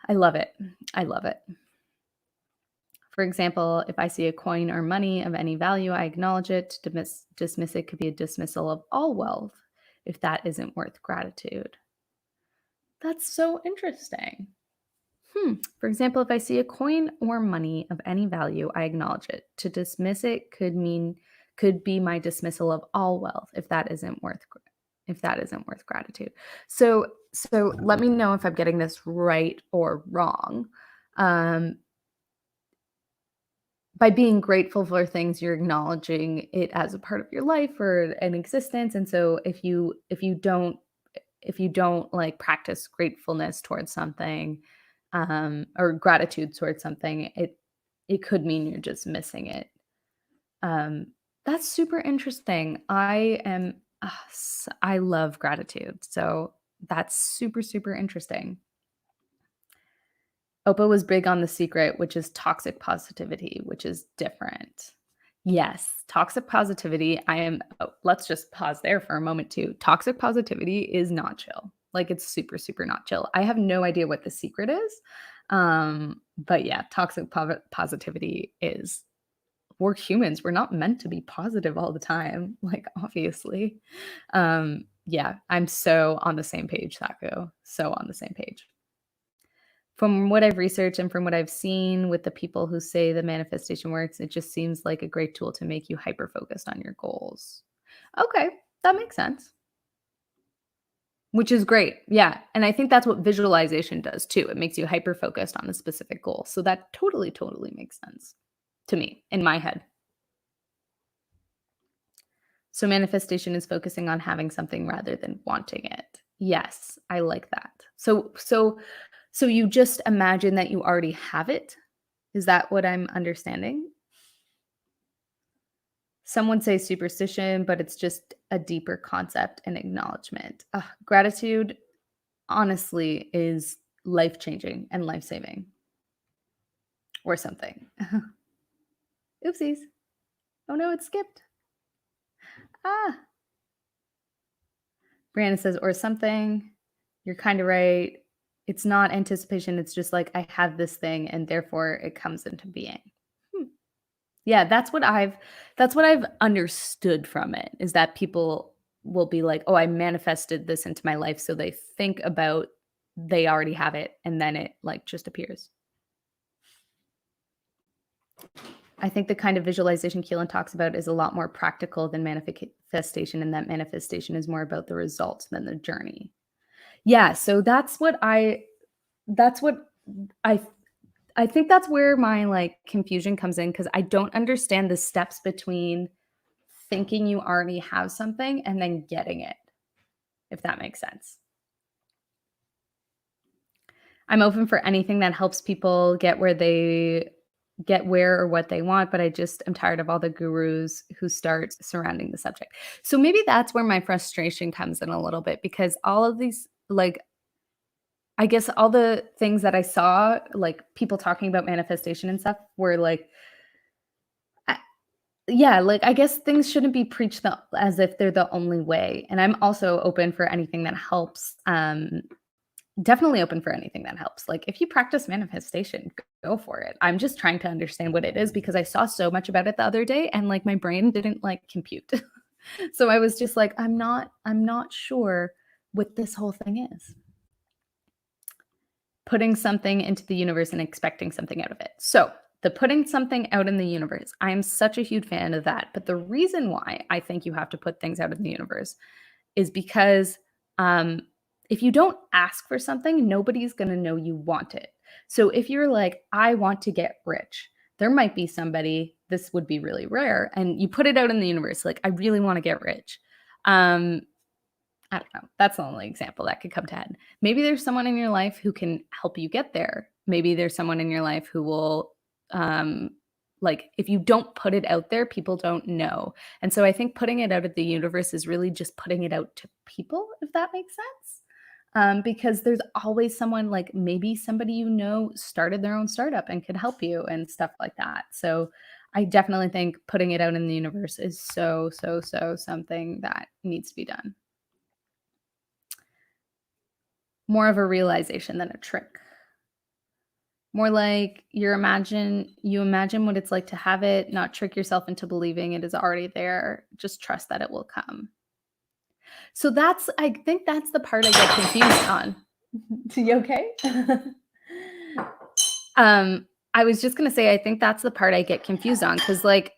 I love it. I love it. For example, if I see a coin or money of any value, I acknowledge it. Dismiss it could be a dismissal of all wealth if that isn't worth gratitude. That's so interesting. For example, if I see a coin or money of any value, I acknowledge it. To dismiss it could be my dismissal of all wealth if that isn't worth gratitude. So let me know if I'm getting this right or wrong. Um, by being grateful for things, you're acknowledging it as a part of your life or an existence. And so if you don't like practice gratefulness towards something, or gratitude towards something, it could mean you're just missing it. Um, that's super interesting. I love gratitude, so that's super super interesting. Opa was big on The Secret, which is toxic positivity, which is different. Yes, toxic positivity. Let's just pause there for a moment too. Toxic positivity is not chill. Like it's super, super not chill. I have no idea what The Secret is. But yeah, positivity is, we're humans. We're not meant to be positive all the time, like obviously. Yeah, I'm so on the same page, Saku. So on the same page. From what I've researched and from what I've seen with the people who say the manifestation works, it just seems like a great tool to make you hyper focused on your goals. Okay, that makes sense. Which is great. Yeah. And I think that's what visualization does too. It makes you hyper focused on a specific goal. So that totally, totally makes sense to me in my head. So manifestation is focusing on having something rather than wanting it. Yes, I like that. So you just imagine that you already have it. Is that what I'm understanding? Some would say superstition, but it's just a deeper concept and acknowledgement. Gratitude, honestly, is life changing and life saving or something. Oopsies. Oh no, it skipped. Ah. Brianna says, or something. You're kind of right. It's not anticipation. It's just like, I have this thing and therefore it comes into being. Yeah, that's what I've understood from it, is that people will be like, "Oh, I manifested this into my life." So they think about, they already have it and then it like just appears. I think the kind of visualization Keelan talks about is a lot more practical than manifestation, and that manifestation is more about the results than the journey. Yeah, so that's what I I think that's where my like confusion comes in, because I don't understand the steps between thinking you already have something and then getting it, if that makes sense. I'm open for anything that helps people get where or what they want, but I just am tired of all the gurus who start surrounding the subject. So maybe that's where my frustration comes in a little bit, because all of these, like, I guess all the things that I saw, like people talking about manifestation and stuff, were like, yeah, like, I guess things shouldn't be preached as if they're the only way, and I'm also open for anything that helps, definitely open for anything that helps. Like, if you practice manifestation, go for it. I'm just trying to understand what it is, because I saw so much about it the other day and, like, my brain didn't, like, compute. So I was just like, I'm not sure what this whole thing is. Putting something into the universe and expecting something out of it. So, the putting something out in the universe, I'm such a huge fan of that. But the reason why I think you have to put things out in the universe is because, um, if you don't ask for something, nobody's going to know you want it. So if you're like, I want to get rich, there might be somebody, this would be really rare, and you put it out in the universe, like, I really want to get rich. Um, I don't know. That's the only example that could come to head. Maybe there's someone in your life who can help you get there. Maybe there's someone in your life who will, um, like, if you don't put it out there, people don't know. And so I think putting it out at the universe is really just putting it out to people, if that makes sense. Because there's always someone, like maybe somebody you know started their own startup and could help you and stuff like that. So I definitely think putting it out in the universe is so, so, so something that needs to be done. More of a realization than a trick. More like you imagine what it's like to have it, not trick yourself into believing it is already there. Just trust that it will come. So I think that's the part I get confused on. You okay? I was just gonna say, I think that's the part I get confused on because, like,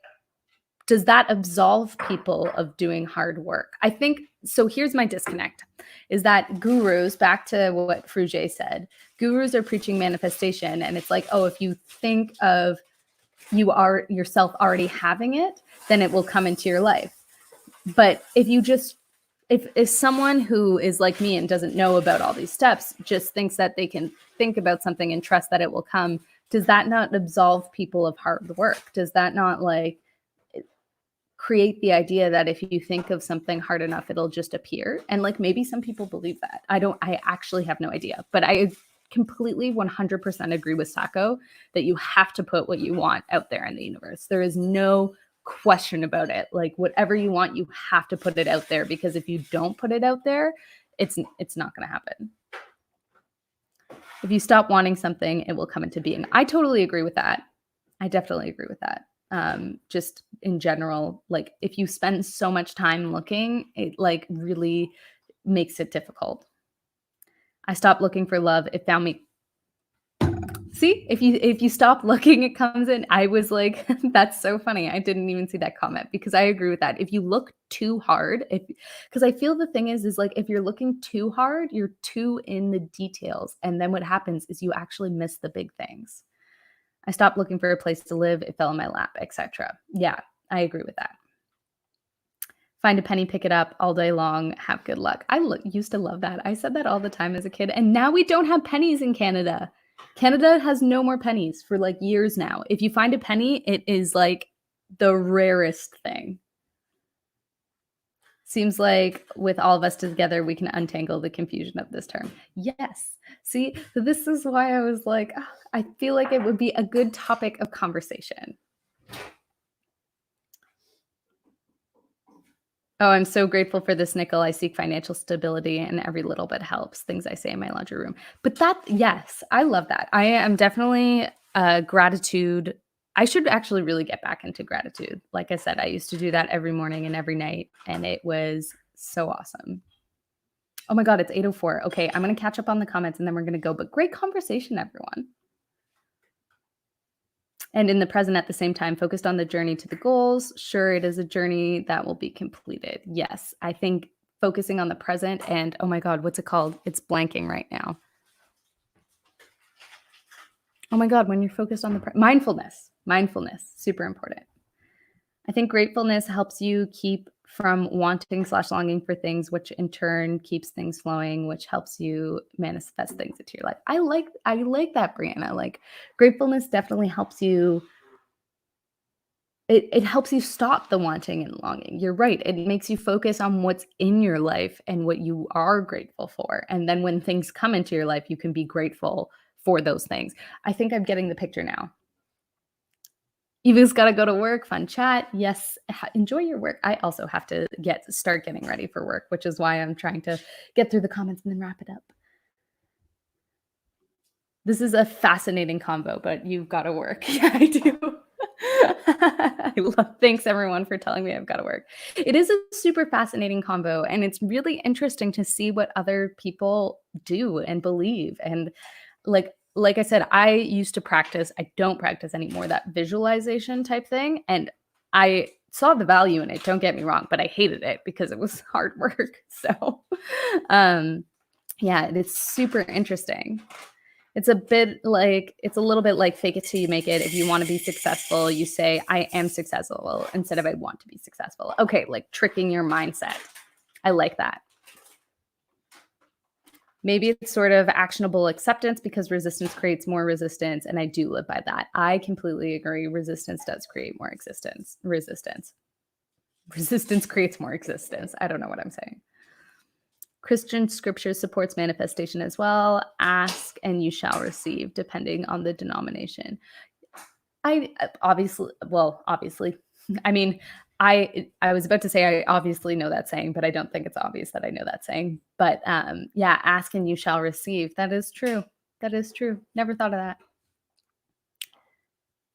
does that absolve people of doing hard work? I think so. Here's my disconnect is that gurus, back to what Fruge said, gurus are preaching manifestation. And it's like, oh, if you think of you are yourself already having it, then it will come into your life. But if someone who is like me and doesn't know about all these steps just thinks that they can think about something and trust that it will come, does that not absolve people of hard work? Does that not like create the idea that if you think of something hard enough, it'll just appear? And like maybe some people believe that. I actually have no idea, but I completely 100% agree with Sacco that you have to put what you want out there in the universe. There is no question about it. Like whatever you want, you have to put it out there, because if you don't put it out there, it's not going to happen. If you stop wanting something, it will come into being. I totally agree with that. I definitely agree with that. Just in general, like if you spend so much time looking, it like really makes it difficult. I stopped looking for love. It found me. See, if you stop looking, it comes in. I was like, that's so funny. I didn't even see that comment, because I agree with that. If you look too hard, because I feel the thing is like if you're looking too hard, you're too in the details. And then what happens is you actually miss the big things. I stopped looking for a place to live. It fell in my lap, etc. Yeah, I agree with that. Find a penny, pick it up all day long. Have good luck. I used to love that. I said that all the time as a kid. And now we don't have pennies in Canada. Canada has no more pennies for like years now. If you find a penny, it is like the rarest thing. Seems like with all of us together, we can untangle the confusion of this term. Yes. See, this is why I was like, oh, I feel like it would be a good topic of conversation. Oh, I'm so grateful for this nickel. I seek financial stability and every little bit helps. Things I say in my laundry room. But yes, I love that. I am definitely gratitude. I should actually really get back into gratitude. Like I said, I used to do that every morning and every night, and it was so awesome. Oh my God, it's 8:04. Okay, I'm going to catch up on the comments and then we're going to go. But great conversation, everyone. And in the present at the same time, focused on the journey to the goals. Sure, it is a journey that will be completed. Yes, I think focusing on the present and, oh my God, what's it called? It's blanking right now. Oh my God, when you're focused on the mindfulness, super important. I think gratefulness helps you keep from wanting/longing for things, which in turn keeps things flowing, which helps you manifest things into your life. I like that, Brianna. Like gratefulness definitely helps you. It helps you stop the wanting and longing. You're right. It makes you focus on what's in your life and what you are grateful for. And then when things come into your life, you can be grateful for those things. I think I'm getting the picture now. Eva's got to go to work. Fun chat. Yes. Enjoy your work. I also have to start getting ready for work, which is why I'm trying to get through the comments and then wrap it up. This is a fascinating convo, but you've got to work. Yeah, I do. Thanks everyone for telling me I've got to work. It is a super fascinating convo, and it's really interesting to see what other people do and believe. And like I said, I used to practice, I don't practice anymore, that visualization type thing. And I saw the value in it, don't get me wrong, but I hated it because it was hard work. So yeah, it's super interesting. It's a little bit like fake it till you make it. If you want to be successful, you say, I am successful instead of I want to be successful. Okay, like tricking your mindset. I like that. Maybe it's sort of actionable acceptance because resistance creates more resistance, and I do live by that. I completely agree. Resistance does create more resistance. Resistance creates more existence. I don't know what I'm saying. Christian scripture supports manifestation as well. Ask and you shall receive, depending on the denomination. I obviously. I mean, I was about to say I obviously know that saying, but I don't think it's obvious that I know that saying. But yeah, ask and you shall receive. That is true. That is true. Never thought of that.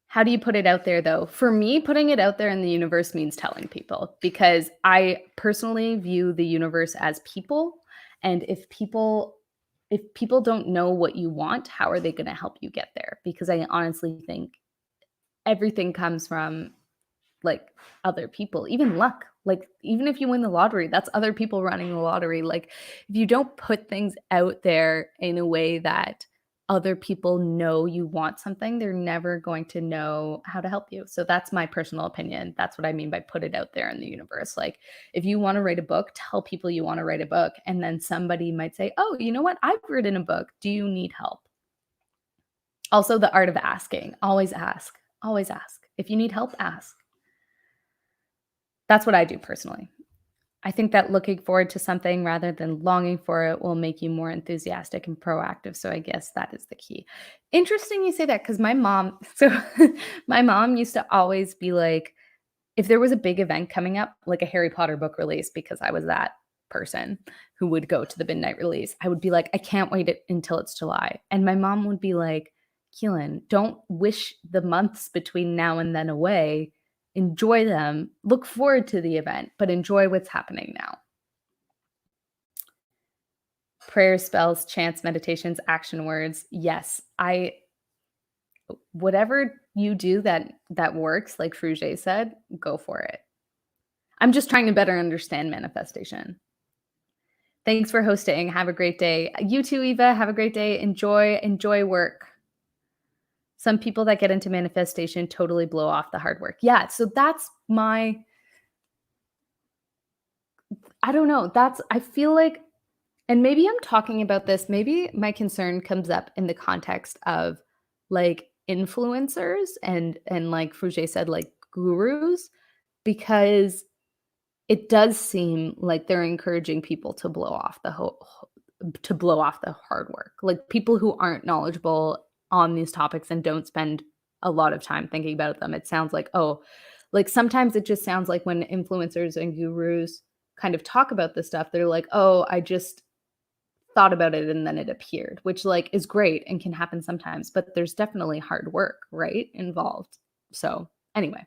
How do you put it out there, though? For me, putting it out there in the universe means telling people, because I personally view the universe as people. And if people don't know what you want, how are they going to help you get there? Because I honestly think everything comes from like other people, even luck. Like even if you win the lottery, that's other people running the lottery. Like if you don't put things out there in a way that other people know you want something, they're never going to know how to help you. So that's my personal opinion. That's what I mean by put it out there in the universe. Like if you want to write a book, tell people you want to write a book, and then somebody might say, "Oh, you know what? I've written a book. Do you need help?" Also, the art of asking. Always ask. Always ask. If you need help, ask. That's what I do personally. I think that looking forward to something rather than longing for it will make you more enthusiastic and proactive. So I guess that is the key. Interesting you say that, because my mom, so my mom used to always be like, if there was a big event coming up, like a Harry Potter book release, because I was that person who would go to the midnight release, I would be like, I can't wait until it's July. And my mom would be like, Keelan, don't wish the months between now and then away. Enjoy them. Look forward to the event, but enjoy what's happening now. Prayers, spells, chants, meditations, action words. Yes, whatever you do that works, like Fruget said, go for it. I'm just trying to better understand manifestation. Thanks for hosting. Have a great day. You too, Eva. Have a great day. Enjoy work. Some people that get into manifestation totally blow off the hard work. Yeah, so that's I don't know. I feel like, and maybe I'm talking about this, maybe my concern comes up in the context of like influencers and like Fruget said, like gurus, because it does seem like they're encouraging people to blow off the hard work. Like people who aren't knowledgeable on these topics and don't spend a lot of time thinking about them. It sounds like, oh, like sometimes it just sounds like when influencers and gurus kind of talk about this stuff, they're like, oh, I just thought about it and then it appeared, which like is great and can happen sometimes, but there's definitely hard work, right, involved. So anyway.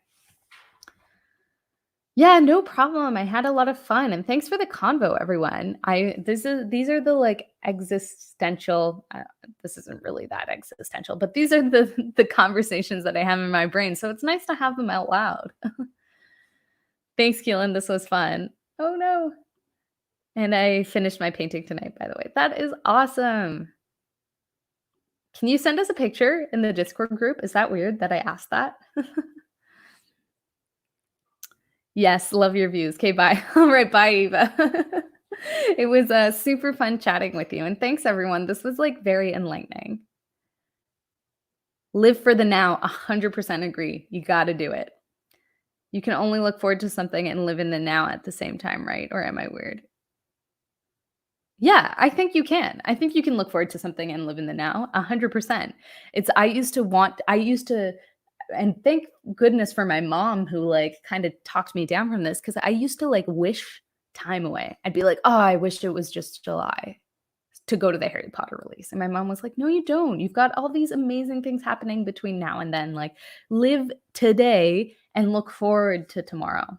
Yeah, no problem. I had a lot of fun, and thanks for the convo, everyone. These are the like existential. This isn't really that existential, but these are the conversations that I have in my brain. So it's nice to have them out loud. Thanks, Keelan. This was fun. Oh no! And I finished my painting tonight, by the way. That is awesome. Can you send us a picture in the Discord group? Is that weird that I asked that? Yes, love your views. Okay, bye. All right, bye, Eva. It was super fun chatting with you. And thanks, everyone. This was like very enlightening. Live for the now. 100% agree. You got to do it. You can only look forward to something and live in the now at the same time, right? Or am I weird? Yeah, I think you can. I think you can look forward to something and live in the now. 100%. I used to, and thank goodness for my mom who like kind of talked me down from this, because I used to like wish time away. I'd be like, oh, I wish it was just July to go to the Harry Potter release. And my mom was like, no, you don't. You've got all these amazing things happening between now and then. Like live today and look forward to tomorrow.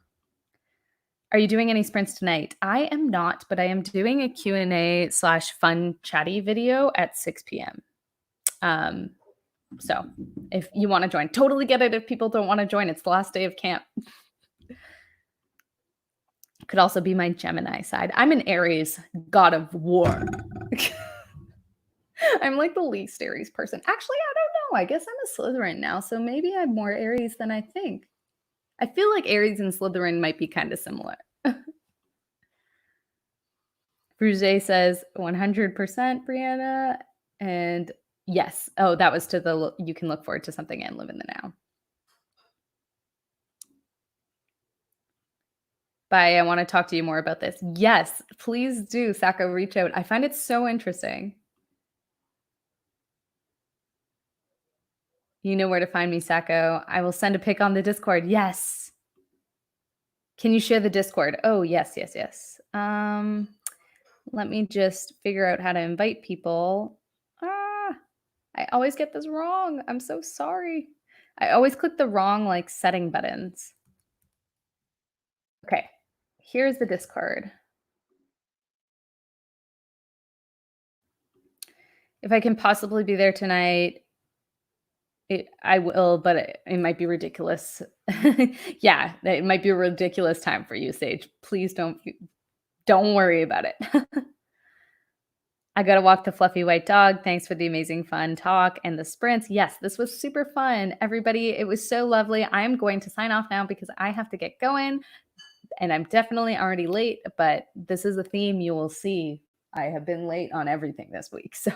Are you doing any sprints tonight? I am not, but I am doing a Q&A/fun chatty video at 6 p.m. So if you want to join, totally get it. If people don't want to join, it's the last day of camp. Could also be my Gemini side. I'm an Aries, god of war. I'm like the least Aries person. Actually, I don't know. I guess I'm a Slytherin now, so maybe I'm more Aries than I think. I feel like Aries and Slytherin might be kind of similar. Fruze says 100% Brianna, and yes. Oh, that was to the you can look forward to something and live in the now. Bye. I want to talk to you more about this. Yes, please do, Sacco, reach out. I find it so interesting. You know where to find me, Sacco. I will send a pic on the Discord. Yes. Can you share the Discord? Oh, yes, yes, yes. Let me just figure out how to invite people. Ah, I always get this wrong. I'm so sorry. I always click the wrong like setting buttons. Okay. Here's the Discord. If I can possibly be there tonight, I will, but it might be ridiculous. Yeah, it might be a ridiculous time for you, Sage. Please don't worry about it. I gotta walk the fluffy white dog. Thanks for the amazing fun talk and the sprints. Yes, this was super fun. Everybody, it was so lovely. I'm going to sign off now because I have to get going and I'm definitely already late, but this is a theme you will see. I have been late on everything this week. So,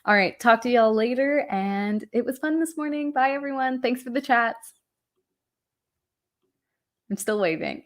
all right, talk to y'all later. And it was fun this morning. Bye, everyone. Thanks for the chats. I'm still waving.